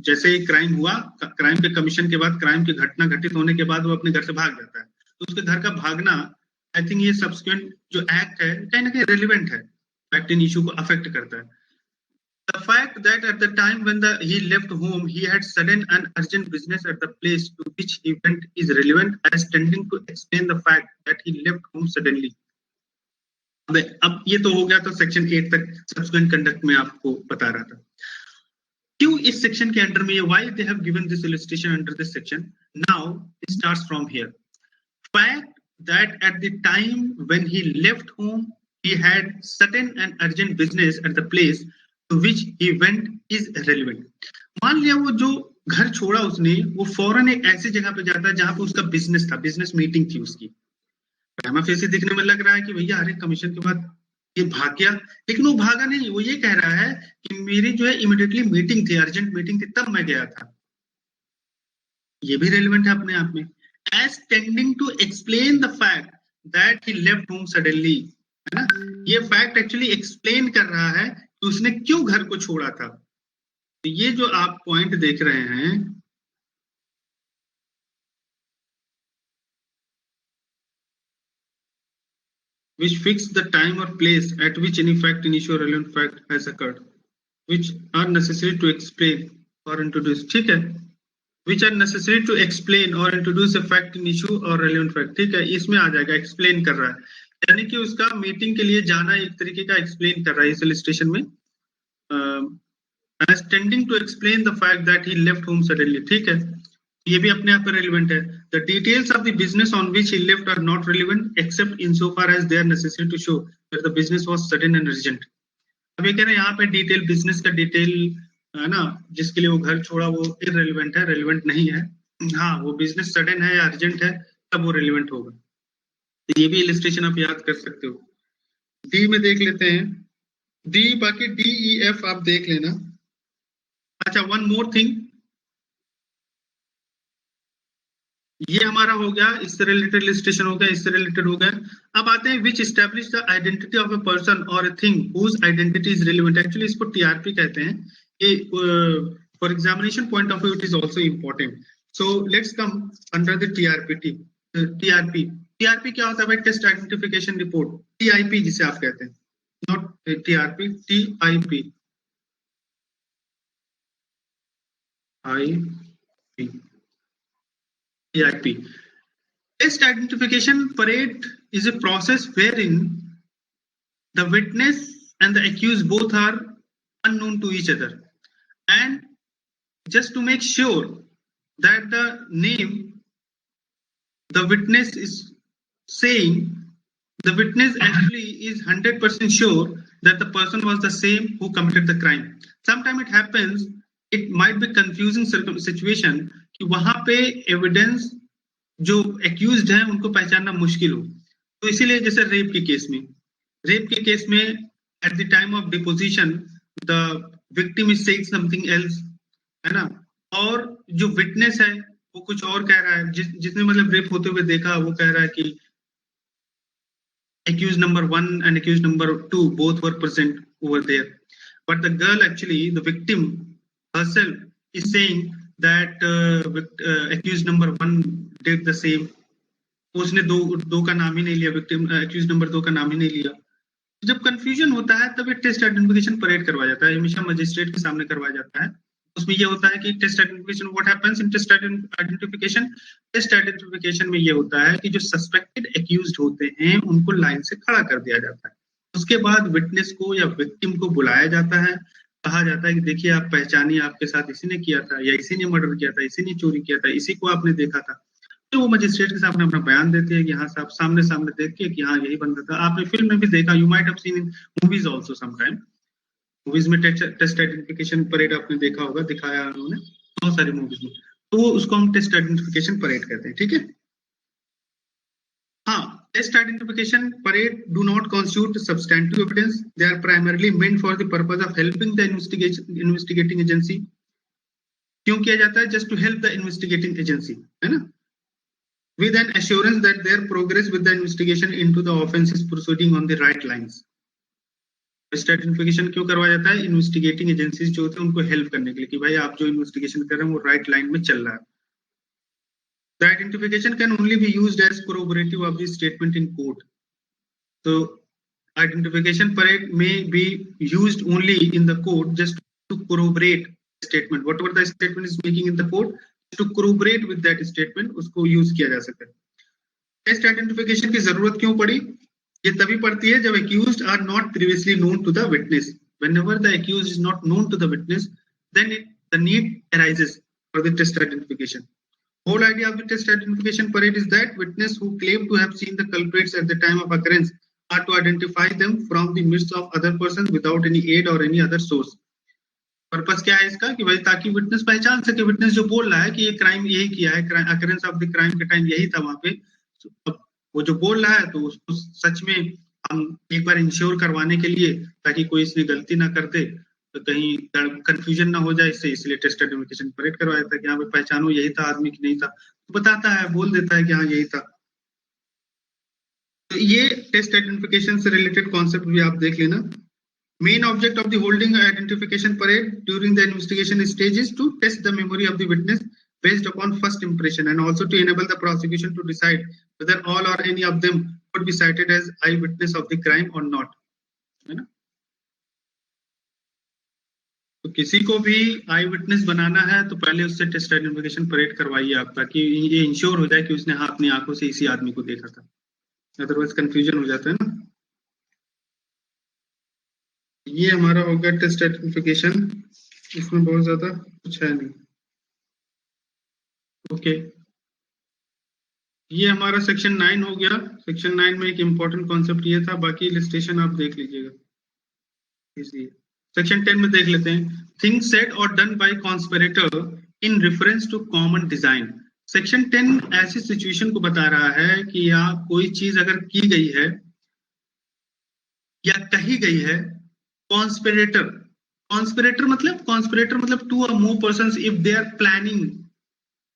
जैसे ही क्राइम हुआ, क्राइम के कमीशन के बाद, क्राइम की घटना घटित होने के बाद वो अपने घर से भाग जाता है, तो उसके घर का भागना, आई थिंक ये सब्सिक्वेंट जो एक्ट है कहीं ना कहीं रेलिवेंट है, फैक्ट इन इशू को अफेक्ट करता है. The fact that at the time when he left home, he had sudden and urgent business at the place to which he went is relevant as tending to explain the fact that he left home suddenly. अब ये तो हो गया तो सेक्शन 8 तक subsequent conduct में आपको बता रहा था. क्यों इस सेक्शन के अंडर में ये, why they have given this illustration under this section? Now it starts from here. Fact that at the time when he left home, he had sudden and urgent business at the place to which he went is relevant. मान लिया वो जो घर छोड़ा उसने, वो फौरन एक ऐसी जगह पे जाता है जहां पे उसका बिजनेस था, बिजनेस मीटिंग थी उसकी. प्राइमा फेसी दिखने में लग रहा है कि भैया अरे कमीशन के बाद ये भाग गया, लेकिन वो भागा नहीं. वो ये कह रहा है कि मेरी जो है इमीडिएटली मीटिंग थी, अर्जेंट मीटिंग थी, तब मैं गया था. ये भी रेलिवेंट है अपने आप में. As tending to explain the fact that he left home suddenly, है ना. ये फैक्ट एक्चुअली एक्सप्लेन कर रहा है तो उसने क्यों घर को छोड़ा था. तो ये जो आप पॉइंट देख रहे हैं, which fix the time or place at which any fact in issue or relevant fact has occurred, which are necessary to explain or introduce. ठीक है, which are necessary to explain or introduce a fact in issue or relevant fact. ठीक है, इसमें आ जाएगा, एक्सप्लेन कर रहा है, यानी कि उसका मीटिंग के लिए जाना एक तरीके का एक्सप्लेन कर रहा है इस इलस्ट्रेशन में. as tending to explain the fact that he left home suddenly. ठीक है, ये भी अपने आप में relevant है. The details of the business on which he left are not relevant except insofar as they are necessary to show that the business was sudden and urgent. अब ये कह रहे हैं यहाँ पे डिटेल, बिजनेस का डिटेल है ना, जिसके लिए वो घर छोड़ा वो इररिलेवेंट है, रेलिवेंट नहीं है। हाँ, वो बिजनेस सडन है या अर्जेंट है तब वो रेलिवेंट होगा। तो ये भी इलिस्ट्रेशन आप याद कर सकते हो। डी में देख लेते हैं, डी, बाकी डी ई एफ आप देख लेना। अच्छा, वन मोर थिंग, ये हमारा हो गया, इससे रिलेटेड इलिस्ट्रेशन हो गया, इससे रिलेटेड हो गया। अब आते हैं which establish the identity of a person or a thing whose identity is relevant. Actually इसको टीआरपी कहते हैं। ये for examination point of view it is also important. So let's come under the TRP. TRP TRP क्या होता है भाई? टेस्ट आइडेंटिफिकेशन रिपोर्ट, टीआईपी जिसे आप कहते हैं, not TRP, TIP, IP, TIP. Test identification parade is a process wherein the witness and the accused both are unknown to each other, and just to make sure that the name the witness is saying, the witness actually is 100% sure that the person was the same who committed the crime. Sometimes it happens, it might be confusing situation कि वहां पे एविडेंस जो एक्यूज्ड है उनको पहचानना मुश्किल हो। तो इसीलिए जैसे रेप के केस में eight the time of deposition the victim is saying something else, है ना, और जो विटनेस है वो कुछ और कह रहा है। जिसने मतलब रेप होते हुए देखा वो कह रहा है कि accused number 1 and accused number 2 both were present over there, but the girl, actually the victim herself, is saying that accused number 1 did the same. उसने दो का नाम ही नहीं लिया, विक्टिम accused number 2 का नाम ही नहीं लिया। जब कंफ्यूजन होता है तब एक टेस्ट आइडेंटिफिकेशन परेड करवाया जाता है, हमेशा मजिस्ट्रेट के सामने करवाया जाता है। उसमें ये होता है कि test identification, what happens in test identification, test identification में ये होता है कि जो सस्पेक्टेड एक्यूज्ड होते हैं उनको लाइन से खड़ा कर दिया जाता है। उसके बाद विटनेस को या विक्टिम को बुलाया जाता है, कहा जाता है कि देखिए आप पहचानिए, आपके साथ इसी ने किया था, या इसी ने मर्डर किया था, इसी ने चोरी किया था, इसी को आपने देखा था। तो वो मजिस्ट्रेट के सामने अपना बयान देते हैं कि हाँ साहब, सामने सामने देख के कि हाँ यही बंदा था। आपने फिल्म में भी देखा, you might have seen in movies also sometime, movies में टेस्ट आइडेंटिफिकेशन परेड आपने देखा होगा, दिखाया उन्होंने बहुत सारी मूवीज में। तो उसको हम टेस्ट आइडेंटिफिकेशन परेड कहते हैं, ठीक है। हाँ, test identification parade do not constitute substantive evidence, they are primarily meant for the purpose of helping the investigating agency. क्यों किया जाता है? Just to help the investigating agency, है ना, with an assurance that their progress with the investigation into the offense is proceeding on the right lines. Test identification क्यों करवाया जाता है? इन्वेस्टिगेटिंग एजेंसीज जो होते हैं उनको हेल्प करने के लिए कि भाई आप जो इन्वेस्टिगेशन कर रहे हैं वो राइट लाइन में चल रहा है। The identification can only be used as corroborative of the statement in court. So identification parade may be used only in the court just to corroborate the statement, whatever the statement is making in the court, to corroborate with that statement उसको यूज किया जा सकता है। टेस्ट आइडेंटिफिकेशन की जरूरत क्यों पड़ी? ये तभी पड़ती है जब accused are not previously known to the witness. Whenever the accused is not known to the witness, then the need arises for the test identification. Whole idea of the test identification parade is that witness who claim to have seen the culprits at the time of occurrence are to identify them from the midst of other persons without any aid or any other source. Purpose क्या है इसका? कि भाई ताकि विटनेस पहचान सके, विटनेस जो बोल रहा है कि ये क्राइम यही किया है, अकरेंस ऑफ द क्राइम के टाइम यही था वहां पे, वो जो बोल रहा है तो उसको सच में हम एक बार इंश्योर करवाने के लिए, ताकि कोई इसमें गलती ना कर दे, तो कहीं कंफ्यूजन ना हो जाए इससे, इसलिए टेस्ट आइडेंटिफिकेशन परेड करवाया था कि हाँ भाई पहचानो यही था आदमी कि नहीं था, तो बताता है, बोल देता है कि हाँ यही था। तो ये टेस्ट आइडेंटिफिकेशन से रिलेटेड कॉन्सेप्ट भी आप देख लेना। Main object of the holding identification parade during the investigation stage is to test the memory of the witness based upon first impression, and also to enable the prosecution to decide whether all or any of them could be cited as eyewitness of the crime or not, है ना। तो किसी को भी आई विटनेस बनाना है तो पहले उससे टेस्ट आइडेंटिफिकेशन परेड करवाइए आप, ताकि ये इंश्योर हो जाए कि उसने अपनी आंखों से इसी आदमी को देखा था, अदरवाइज कंफ्यूजन हो जाता है ना। ये हमारा हो गया टेस्ट आइडेंटिफिकेशन, इसमें बहुत ज्यादा कुछ है नहीं। ओके, ये हमारा सेक्शन 9 हो गया। सेक्शन 9 में एक इंपॉर्टेंट कॉन्सेप्ट ये था, बाकी इलस्ट्रेशन आप देख लीजिएगा। इसलिए सेक्शन 10 में देख लेते हैं। things said or done by conspirator in reference to common design. Section 10 ऐसी सिचुएशन को बता रहा है कि या कोई चीज अगर की गई है या कही गई है कॉन्स्पिरेटर मतलब two or more persons if they are planning,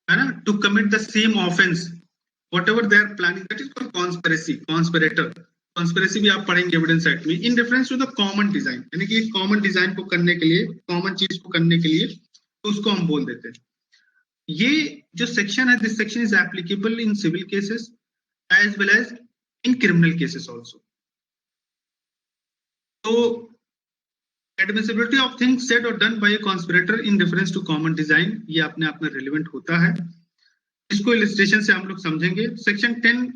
है ना, to commit the same offence, whatever they are planning, that is called conspiracy. Conspiracy भी आप पढ़ेंगे एविडेंस एक्ट में. In reference to the common design, यानी कि कॉमन डिजाइन को करने के लिए, कॉमन चीज को करने के लिए, तो उसको हम बोल देते हैं. ये जो सेक्शन है, this section is applicable in civil cases as well as in criminal cases also. तो एडमिसिबिलिटी ऑफ थिंग्स सेड और done by a conspirator in reference to common design, ये अपने आप में रिलेवेंट होता है. इसको इलस्ट्रेशन से हम लोग समझेंगे. Section 10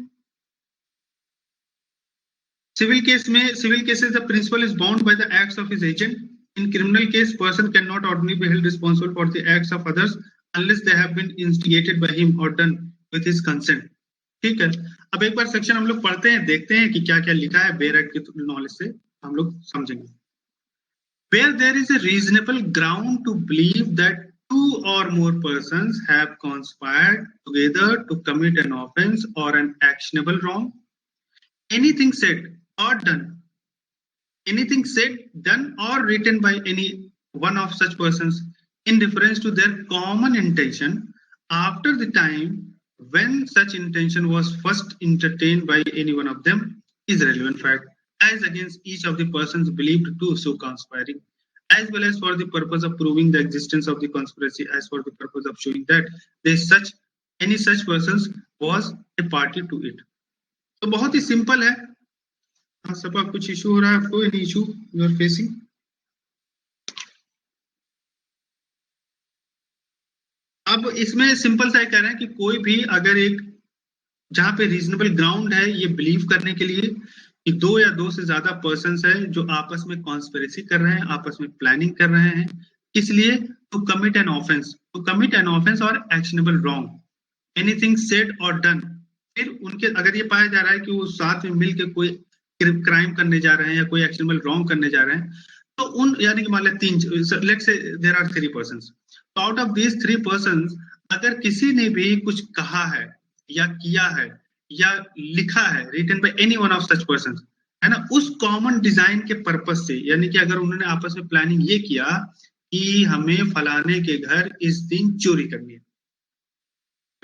civil cases the principal is bound by the acts of his agent. In criminal case person can not ordinary be held responsible for the acts of others unless they have been instigated by him or done with his consent. ठीक है. अब एक बार सेक्शन हम लोग पढ़ते हैं, देखते हैं कि क्या क्या लिखा है. बेयर एक्ट के नॉलेज से हम लोग समझेंगे. Where there is a reasonable ground to believe that two or more persons have conspired together to commit an offense or an actionable wrong, anything said, done or written by any one of such persons in reference to their common intention after the time when such intention was first entertained by any one of them is relevant fact as against each of the persons believed to so conspiring, as well as for the purpose of proving the existence of the conspiracy, as for the purpose of showing that any such persons was a party to it. तो बहुत ही सिंपल है. सबका कुछ इशू हो रहा है आपको? Any issue you are facing? अब इसमें सिंपल सा कह रहे हैं कि कोई भी अगर एक जहां पे रीजनेबल ग्राउंड है ये बिलीव करने के लिए कि दो या दो से ज्यादा पर्सन्स है जो आपस में कॉन्स्पिरेसी कर रहे हैं, आपस में प्लानिंग कर रहे हैं, इसलिए टू कमिट एन ऑफेंस और एक्शनेबल रॉन्ग, एनीथिंग सेड और डन. फिर उनके अगर ये पाया जा रहा है कि वो साथ में मिलकर कोई क्राइम करने जा रहे हैं या कोई एक्शनेबल रॉन्ग करने जा रहे हैं, तो उन यानी कि मान लें let's say there are 3 persons. तो आउट ऑफ दीज 3 पर्सन्स अगर किसी ने भी कुछ कहा है या किया है या लिखा है, written by any one of such persons, है ना, उस कॉमन डिजाइन के पर्पस से, यानी कि अगर उन्होंने आपस में प्लानिंग ये किया कि हमें फलाने के घर इस दिन चोरी करनी है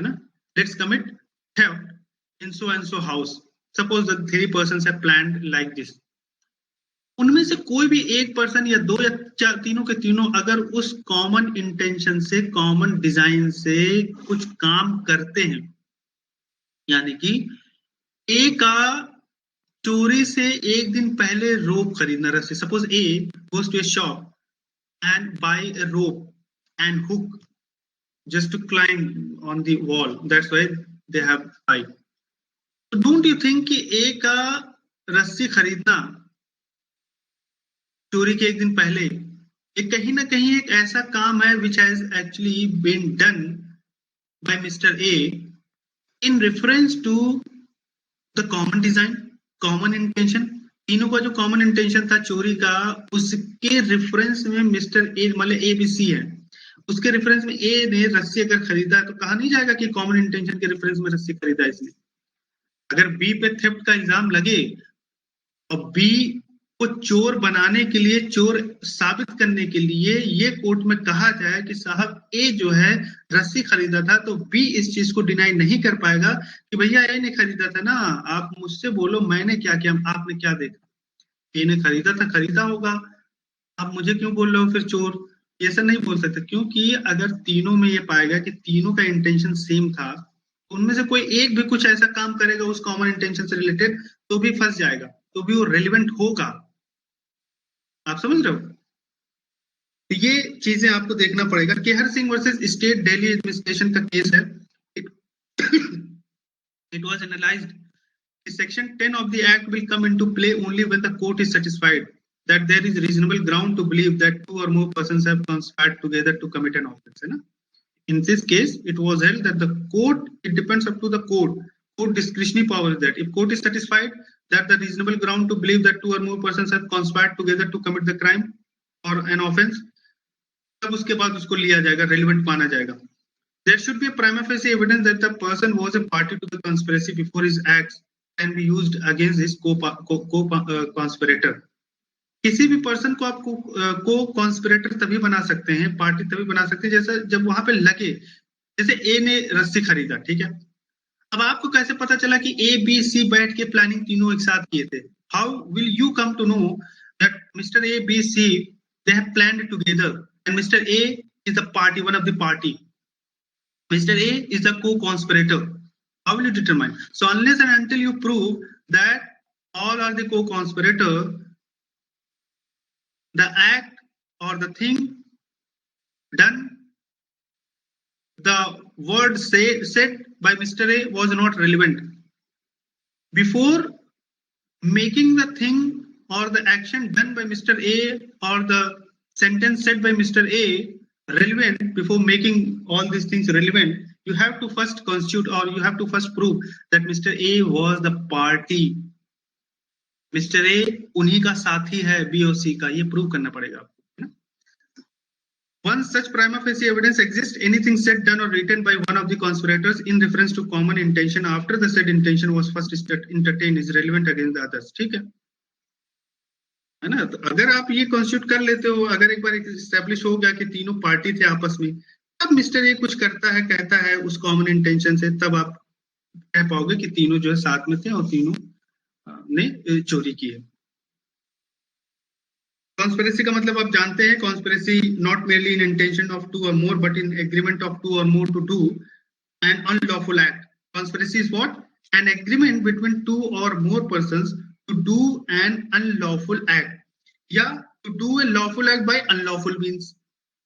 ना, let's commit theft in so and so house. Suppose the 3 persons have planned like this. उनमें से कोई भी एक पर्सन या दो या तीनों के तीनों अगर उस कॉमन इंटेंशन से, कॉमन डिजाइन से कुछ काम करते हैं, यानी कि ए का चोरी से एक दिन पहले रोप खरीदना, रस्सी. Suppose A goes to a shop and buy a rope and hook just to climb on the wall, that's why they have buy. Don't you think कि ए का रस्सी खरीदना चोरी के एक दिन पहले एक कहीं ना कहीं एक ऐसा काम है which has actually been done by Mr. A in reference to the common design, common intention. तीनों का जो कॉमन इंटेंशन था चोरी का, उसके रेफरेंस में मिस्टर ए, मतलब ABC है, उसके रेफरेंस में ए ने रस्सी अगर खरीदा है तो कहा नहीं जाएगा कि कॉमन इंटेंशन के रेफरेंस में रस्सी खरीदा इसने. अगर बी पे थेफ्ट का इल्जाम लगे और बी को चोर बनाने के लिए, चोर साबित करने के लिए ये कोर्ट में कहा जाए कि साहब ए जो है रस्सी खरीदा था, तो बी इस चीज को डिनाई नहीं कर पाएगा कि भैया ए ने खरीदा था ना, आप मुझसे बोलो मैंने क्या किया, आपने क्या देखा, ए ने खरीदा था, खरीदा होगा, आप मुझे क्यों बोल रहे हो फिर चोर. ऐसा नहीं बोल सकते, क्योंकि अगर तीनों में ये पाएगा कि तीनों का इंटेंशन सेम था, उनमें से कोई एक भी कुछ ऐसा काम करेगा उस कॉमन इंटेंशन से रिलेटेड तो भी फंस जाएगा, तो भी वो रेलिवेंट होगा. आप समझ रहे हो? तो ये चीजें आपको देखना पड़ेगा. Kehar Singh versus state Delhi administration का केस है. It was analysed. Section 10 of the act will come into play only when the court is satisfied that there is reasonable ground to believe that 2 or more persons have conspired together to commit an offense, है ना. In this case, it was held that the court, it depends up to the court discretionary power is that if court is satisfied that the reasonable ground to believe that 2 or more persons have conspired together to commit the crime or an offense, तब उसके बाद उसको लिया जाएगा, रेलिवेंट माना जाएगा. There should be a prima facie evidence that the person was a party to the conspiracy before his acts can be used against his co-conspirator. किसी भी पर्सन को आप को कॉन्स्पिरेटर तभी बना सकते हैं, पार्टी तभी बना सकते हैं जैसे जब वहां पे लगे, जैसे ए ने रस्सी खरीदा, ठीक है. अब आपको कैसे पता चला कि ए बी सी बैठ के प्लानिंग तीनों एक साथ किए थे? How will you come to know that Mister A B C they have planned together and Mister A is the party, one of the party. Mr. A is the co-conspirator. How will you determine? So unless and until you prove that all are the co-conspirator, the act or the thing done, the word said by Mr. A was not relevant. Before making the thing or the action done by Mr. A or the sentence said by Mr. A relevant, before making all these things relevant, you have to first constitute or you have to first prove that Mr. A was the party. Mr. A उन्हीं का साथी है B और C का, ये प्रूव करना पड़ेगा आपको. Once such prima facie evidence exists, anything said, done or written by one of the conspirators in reference to common intention after the said intention was first entertained is relevant against the others. ठीक है ना. तो अगर आप ये कॉन्स्टिट्यूट कर लेते हो, अगर एक बार एस्टेब्लिश हो गया कि तीनों पार्टी थे आपस में, तब मिस्टर ए कुछ करता है, कहता है उस कॉमन इंटेंशन से, तब आप कह पाओगे कि तीनों जो है साथ में थे और तीनों ने चोरी की है. कॉन्स्पिरेसी का मतलब आप जानते हैं, conspiracy not merely in intention of two or more but in agreement of two or more to do an unlawful act. Conspiracy is what? An agreement between two or more persons to do an unlawful act या to do a lawful act by unlawful means,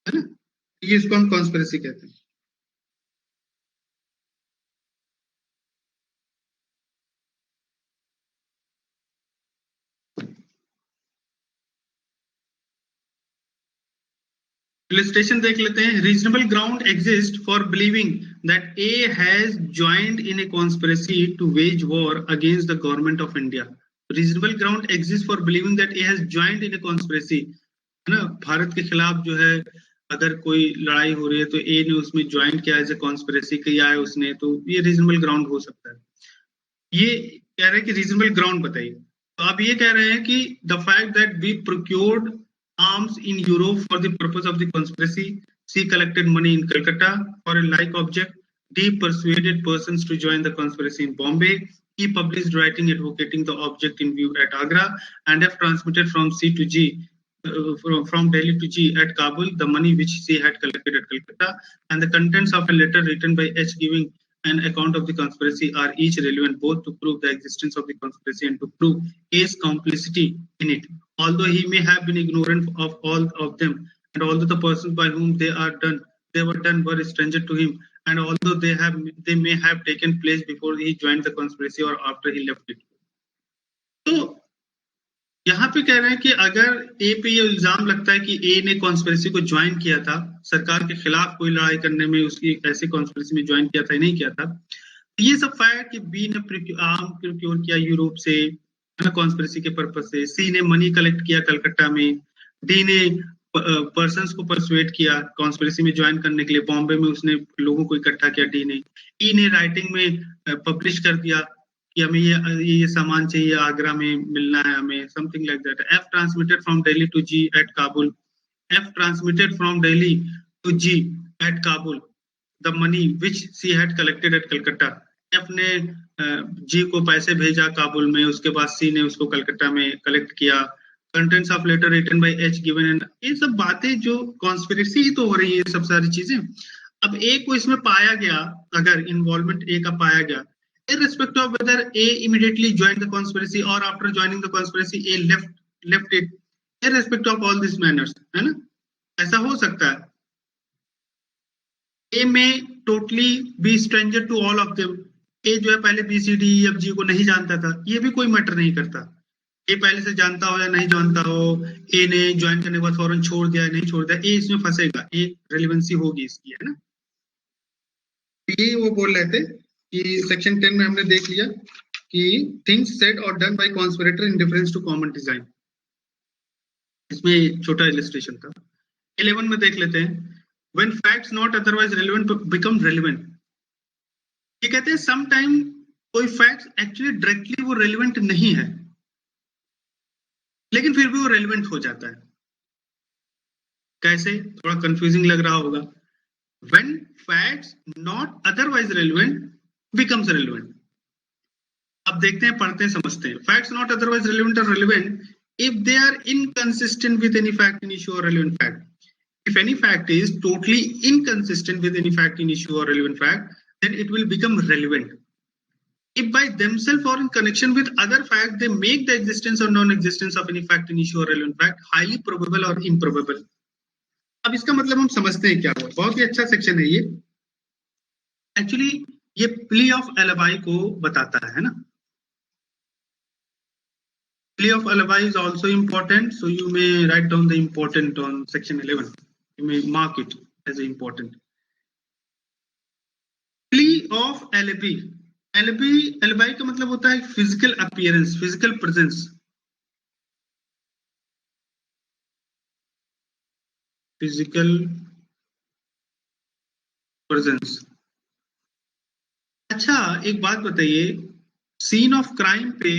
है ना. ये इसको हम conspiracy कहते हैं. Illustration देख लेते हैं. Reasonable ground exists for believing that A has joined in a conspiracy to wage war against the government of India. Reasonable ground exists for believing that A has joined in a conspiracy, है ना. भारत के खिलाफ जो है अगर कोई लड़ाई हो रही है तो ए ने उसमें ज्वाइन किया, एज ए कॉन्स्पिरेसी किया है उसने, तो ये रीजनेबल ग्राउंड हो सकता है. ये कह रहे हैं कि रीजनेबल ग्राउंड बताइए. तो आप ये कह रहे हैं कि the fact that we procured arms in Europe for the purpose of the conspiracy, C collected money in Calcutta for a like object, D persuaded persons to join the conspiracy in Bombay, E published writing advocating the object in view at Agra, and F transmitted from C to G, from Delhi to G at Kabul the money which C had collected at Calcutta, and the contents of a letter written by H giving an account of the conspiracy are each relevant both to prove the existence of the conspiracy and to prove A's complicity in it, although he may have been ignorant of all of them, and although the persons by whom they were done were a stranger to him, and although they may have taken place before he joined the conspiracy or after he left it. तो यहाँ पे कह रहे हैं कि अगर ए पे ये इल्जाम लगता है कि ए ने कॉन्स्पिरेसी को ज्वाइन किया था, सरकार के खिलाफ कोई लड़ाई करने में उसकी ऐसी कॉन्स्पिरेसी में ज्वाइन किया था, नहीं किया था, तो ये सब फैक्ट कि बी ने प्रोक्योर किया यूरोप से कॉन्स्पिरेसी के पर्पस से, सी ने मनी कलेक्ट किया कलकत्ता में, डी ने पर्सन्स को परसुएट किया कॉन्स्पिरेसी में ज्वाइन करने के लिए, बॉम्बे में उसने लोगों को इकट्ठा किया डी ने, ई ने राइटिंग में पब्लिश कर दिया कि हमें ये सामान चाहिए, आगरा में मिलना है हमें, something like that. F transmitted from Delhi to G at Kabul, F transmitted from Delhi to G at Kabul the money which C had collected at Calcutta. F ने जी को पैसे भेजा काबुल में, उसके बाद सी ने उसको कलकत्ता में कलेक्ट किया. Contents of letter written by H given and, ये सब बातें जो कॉन्स्पिरेसी ही तो हो रही है, सब सारी चीजें. अब ए को इसमें पाया गया, अगर इन्वॉल्वमेंट ए का पाया गया, irrespective of whether A immediately joined the conspiracy or after joining the conspiracy A left it, irrespective of all these manners, है ना, ऐसा हो सकता है. A may totally be stranger to all of them. A जो है पहले B C D E F G को नहीं जानता था, ये भी कोई मैटर नहीं करता. A पहले से जानता हो या नहीं जानता हो, A ने ज्वाइन करने के बाद फौरन छोड़ दिया नहीं छोड़ दिया, A इसमें फंसेगा, A रेलेवेंसी होगी इसकी, है ना. ये वो बोल रहे थे कि सेक्शन 10 में हमने देख लिया कि थिंग्स सेड और done by conspirator in difference to common design. इसमें छोटा इलस्ट्रेशन था. 11 में देख लेते हैं, when facts not otherwise relevant become relevant। ये कहते हैं सम टाइम कोई फैक्ट्स एक्चुअली डायरेक्टली वो रेलिवेंट नहीं है, लेकिन फिर भी वो रेलिवेंट हो जाता है। कैसे? थोड़ा कंफ्यूजिंग लग रहा होगा। when facts not otherwise relevant becomes relevant। अब देखते हैं, पढ़ते हैं, समझते हैं। facts not otherwise relevant are relevant if they are inconsistent with any fact in issue or relevant fact। If any fact is totally inconsistent with any fact in issue or relevant fact, then it will become relevant if by themselves or in connection with other facts they make the existence or non-existence of any fact in issue or relevant fact highly probable or improbable। अब इसका मतलब हम समझते हैं क्या हुआ। बहुत ही अच्छा सेक्शन है ये। एक्चुअली ये प्ली ऑफ एलिबाई को बताता है ना। Plea of alibi is also important, so you may write down the important on section 11. You may mark it as important. Plea of alibi. Alibi का मतलब होता है physical appearance, physical presence. Physical presence. अच्छा, एक बात बताइए, सीन ऑफ क्राइम पे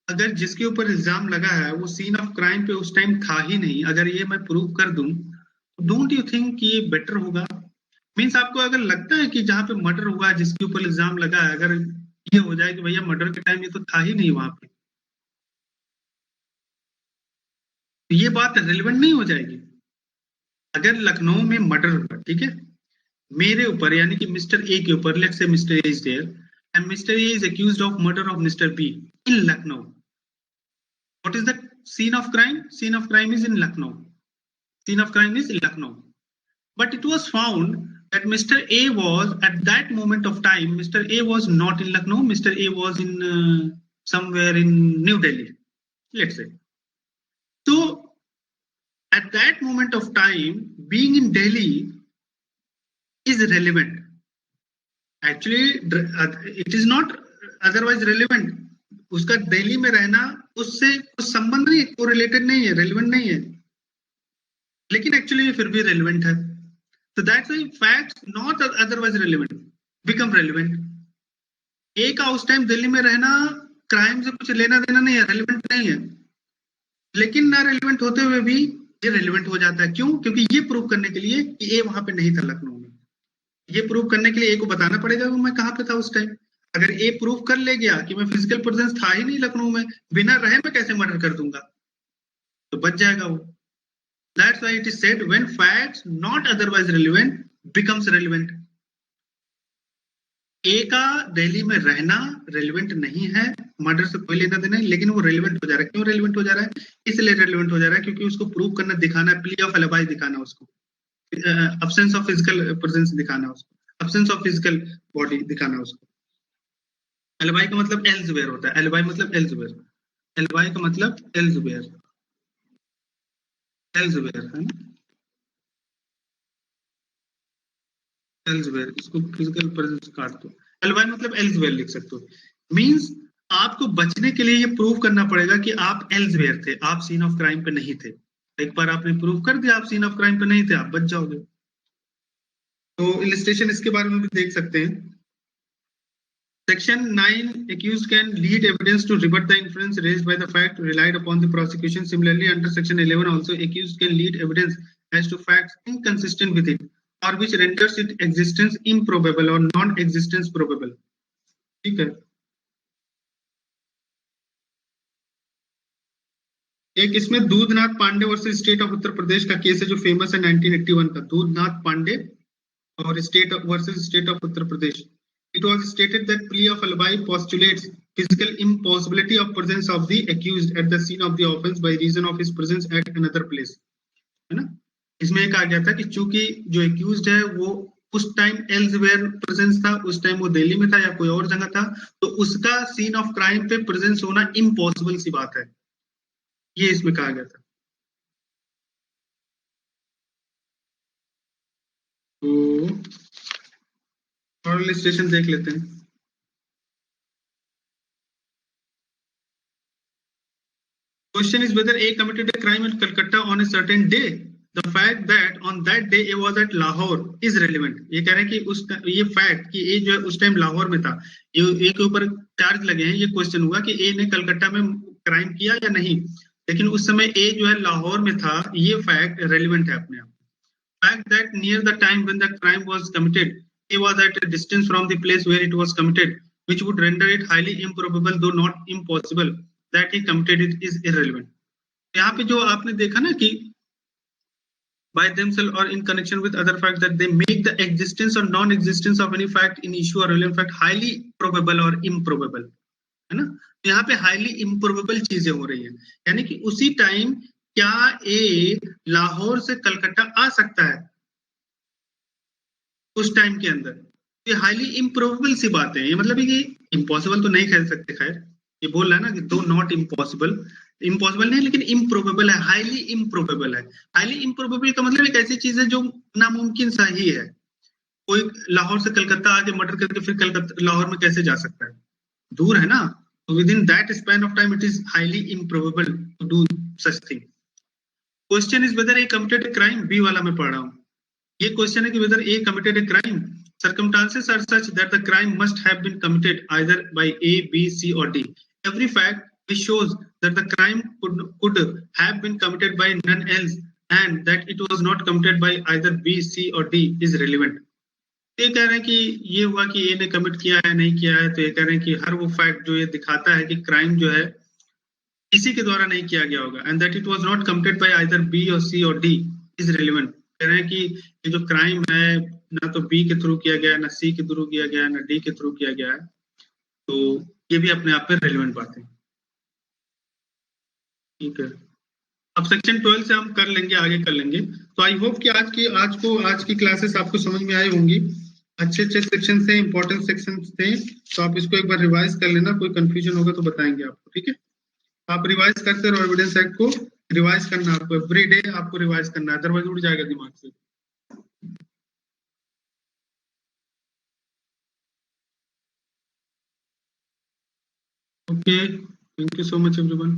अगर जिसके ऊपर इल्जाम लगा है वो सीन ऑफ क्राइम पे उस टाइम था ही नहीं, अगर ये मैं प्रूव कर दूं, डोंट यू थिंक कि ये बेटर होगा? मीन्स आपको अगर लगता है कि जहां पे मर्डर हुआ है, जिसके ऊपर इल्जाम लगा है, अगर ये हो जाए कि भैया मर्डर के टाइम ये तो था ही नहीं वहां पे, तो ये बात रिलेवेंट नहीं हो जाएगी। अगर लखनऊ में मर्डर हुआ, ठीक है, मेरे ऊपर यानी कि मिस्टर ए के ऊपर, let's say Mister A is there and Mister A is accused of murder of Mister B in Lucknow. What is the scene of crime? Scene of crime is in Lucknow. Scene of crime is in Lucknow. But it was found that Mr. A was, at that moment of time, Mr. A was not in Lucknow. Mr. A was in somewhere in New Delhi, let's say. So, at that moment of time, being in Delhi is relevant. Actually, it is not otherwise relevant. उसका दिल्ली में रहना उससे कुछ संबंध नहीं है, कोरिलेटेड नहीं है, रेलिवेंट नहीं है, लेकिन एक्चुअली फिर भी रेलिवेंट है। So that's why facts not otherwise relevant become relevant। ए का उस टाइम दिल्ली में रहना क्राइम से कुछ लेना देना नहीं है, रेलिवेंट नहीं है, लेकिन ना रेलिवेंट होते हुए भी ये रेलिवेंट हो जाता है। क्यों? क्योंकि ये प्रूव करने के लिए कि ए वहां पे नहीं था लखनऊ में, ये प्रूव करने के लिए ए को बताना पड़ेगा कि मैं कहां पे था उस टाइम। अगर ए प्रूव कर ले गया कि मैं फिजिकल प्रेजेंस था ही नहीं लखनऊ में, बिना रहे मैं कैसे मर्डर कर दूंगा, तो बच जाएगा वो। That's why it is said when facts not otherwise relevant becomes relevant। ए का दिल्ली में रहना रेलिवेंट नहीं है, मर्डर से कोई लेना देना है, लेकिन वो रेलिवेंट हो जा रहा है। क्यों रेलिवेंट हो जा रहा है? इसलिए रेलिवेंट हो जा रहा है क्योंकि उसको प्रूव करना, दिखाना है, प्ली ऑफ एलिबाई दिखाना, उसको अब्सेंस ऑफ फिजिकल प्रेजेंस दिखाना, उसको अब्सेंस ऑफ फिजिकल बॉडी दिखाना उसको। एलिबाई का मतलब एल्सवेयर होता है। एलिबाई मतलब एल्सवेयर। एलिबाई का मतलब एल्सवेयर, एल्सवेयर है ना, एल्सवेयर। इसको फिजिकल प्रेजेंस काट दो, एलिबाई मतलब एल्सवेयर लिख सकते हो। मींस आपको बचने के लिए ये प्रूव करना पड़ेगा कि आप एल्सवेयर थे, आप सीन ऑफ क्राइम पे नहीं थे। एक बार आपने प्रूव कर दिया आप सीन ऑफ क्राइम पे नहीं थे, आप बच जाओगे। तो इलिस्ट्रेशन इसके बारे में भी देख सकते हैं। Section 9, accused can lead evidence to rebut the inference raised by the fact relied upon the prosecution. Similarly, under Section 11 also, accused can lead evidence as to facts inconsistent with it or which renders its existence improbable or non-existence probable। ठीक है। एक इसमें Dudhnath Pandey versus state of Uttar Pradesh का केस है जो फेमस है 1981 का, दूधनाथ पांडे और state versus state of Uttar Pradesh. It was stated that plea of alibi postulates physical impossibility of presence of the accused at the scene of the offense by reason of his presence at another place, है ना। इसमें एक आ गया था कि चूंकि जो एक्यूज्ड है वो उस टाइम एल्सवेयर प्रेजेंस था, उस टाइम वो दिल्ली में था या कोई और जगह था, तो उसका सीन ऑफ क्राइम पे प्रेजेंस होना इम्पॉसिबल सी बात है, ये इसमें कहा गया था। तो और इलिस्ट्रेशन देख लेते हैं। Question is whether A committed a crime in Calcutta on a certain day the fact that on that day A was at Lahore is relevant. ये कह रहे हैं कि उस ये फैक्ट कि A जो है उस टाइम लाहौर में था, ए के ऊपर चार्ज लगे हैं, ये क्वेश्चन हुआ कि A ने कलकत्ता में क्राइम किया या नहीं, लेकिन उस समय A जो है लाहौर में था, ये फैक्ट रेलिवेंट है अपने आप। Fact that near the time when the crime was committed, A was at a distance from the place where it was committed, which would render it highly improbable, though not impossible, that he committed it is irrelevant. यहाँ पे जो आपने देखा ना कि by themselves or in connection with other facts, that they make the existence or non-existence of any fact in issue or relevant fact highly probable or improbable, है ना? यहाँ पे highly improbable चीजें हो रही है, यानी कि उसी टाइम क्या ए लाहौर से कलकत्ता आ सकता है उस टाइम के अंदर? ये हाईली इम्प्रोबेबल सी बात है। ये मतलब ये इम्पॉसिबल तो नहीं कह सकते, खैर ये बोल रहा है ना कि दो नॉट इम्पॉसिबल, इम्पॉसिबल नहीं लेकिन इम्प्रोबेबल है, हाईली इम्प्रोबेबल है। हाईली इम्प्रोबेबल का मतलब एक ऐसी चीज है जो नामुमकिन सा ही है। कोई लाहौर से कलकत्ता आके मर्डर करके फिर कलकत्ता लाहौर में कैसे जा सकता है? दूर है ना, तो within that span of time it is highly improbable to do such thing. Question is whether A committed a crime, B वाला मैं पढ़ रहा हूँ। ये क्वेश्चन है कि whether A committed a crime. Circumstances are such that the crime must have been committed either by A, B, C or D. Every fact which shows that the crime could have been committed by none else and that it was not committed by either B, C or D is relevant. ये कह रहे हैं कि ये हुआ कि A ने कमिट किया है नहीं किया है, तो ये कह रहे हैं कि हर वो फैक्ट जो ये दिखाता है कि क्राइम जो है किसी के द्वारा नहीं किया गया होगा and that it was not committed by either B or C or D is relevant. कह रहे हैं कि ये जो क्राइम है ना तो बी के थ्रू किया गया, ना सी के थ्रू किया गया, ना डी के थ्रू किया गया है, तो ये भी अपने आप में रेलेवेंट बात है। ठीक है, अब सेक्शन 12 से हम कर लेंगे, आगे कर लेंगे। तो आई होप कि आज की क्लासेस आपको समझ में आई होंगी। अच्छे सेक्शन थे, इंपॉर्टेंट सेक्शन थे, तो आप इसको एक बार रिवाइज कर लेना। कोई कंफ्यूजन होगा तो बताएंगे आपको, ठीक है? आप रिवाइज करते रहो, एविडेंस एक्ट को रिवाइज करना, आपको एवरी डे आपको रिवाइज करना है, अदरवाइज उड़ जाएगा दिमाग से। Okay, thank you so much everyone.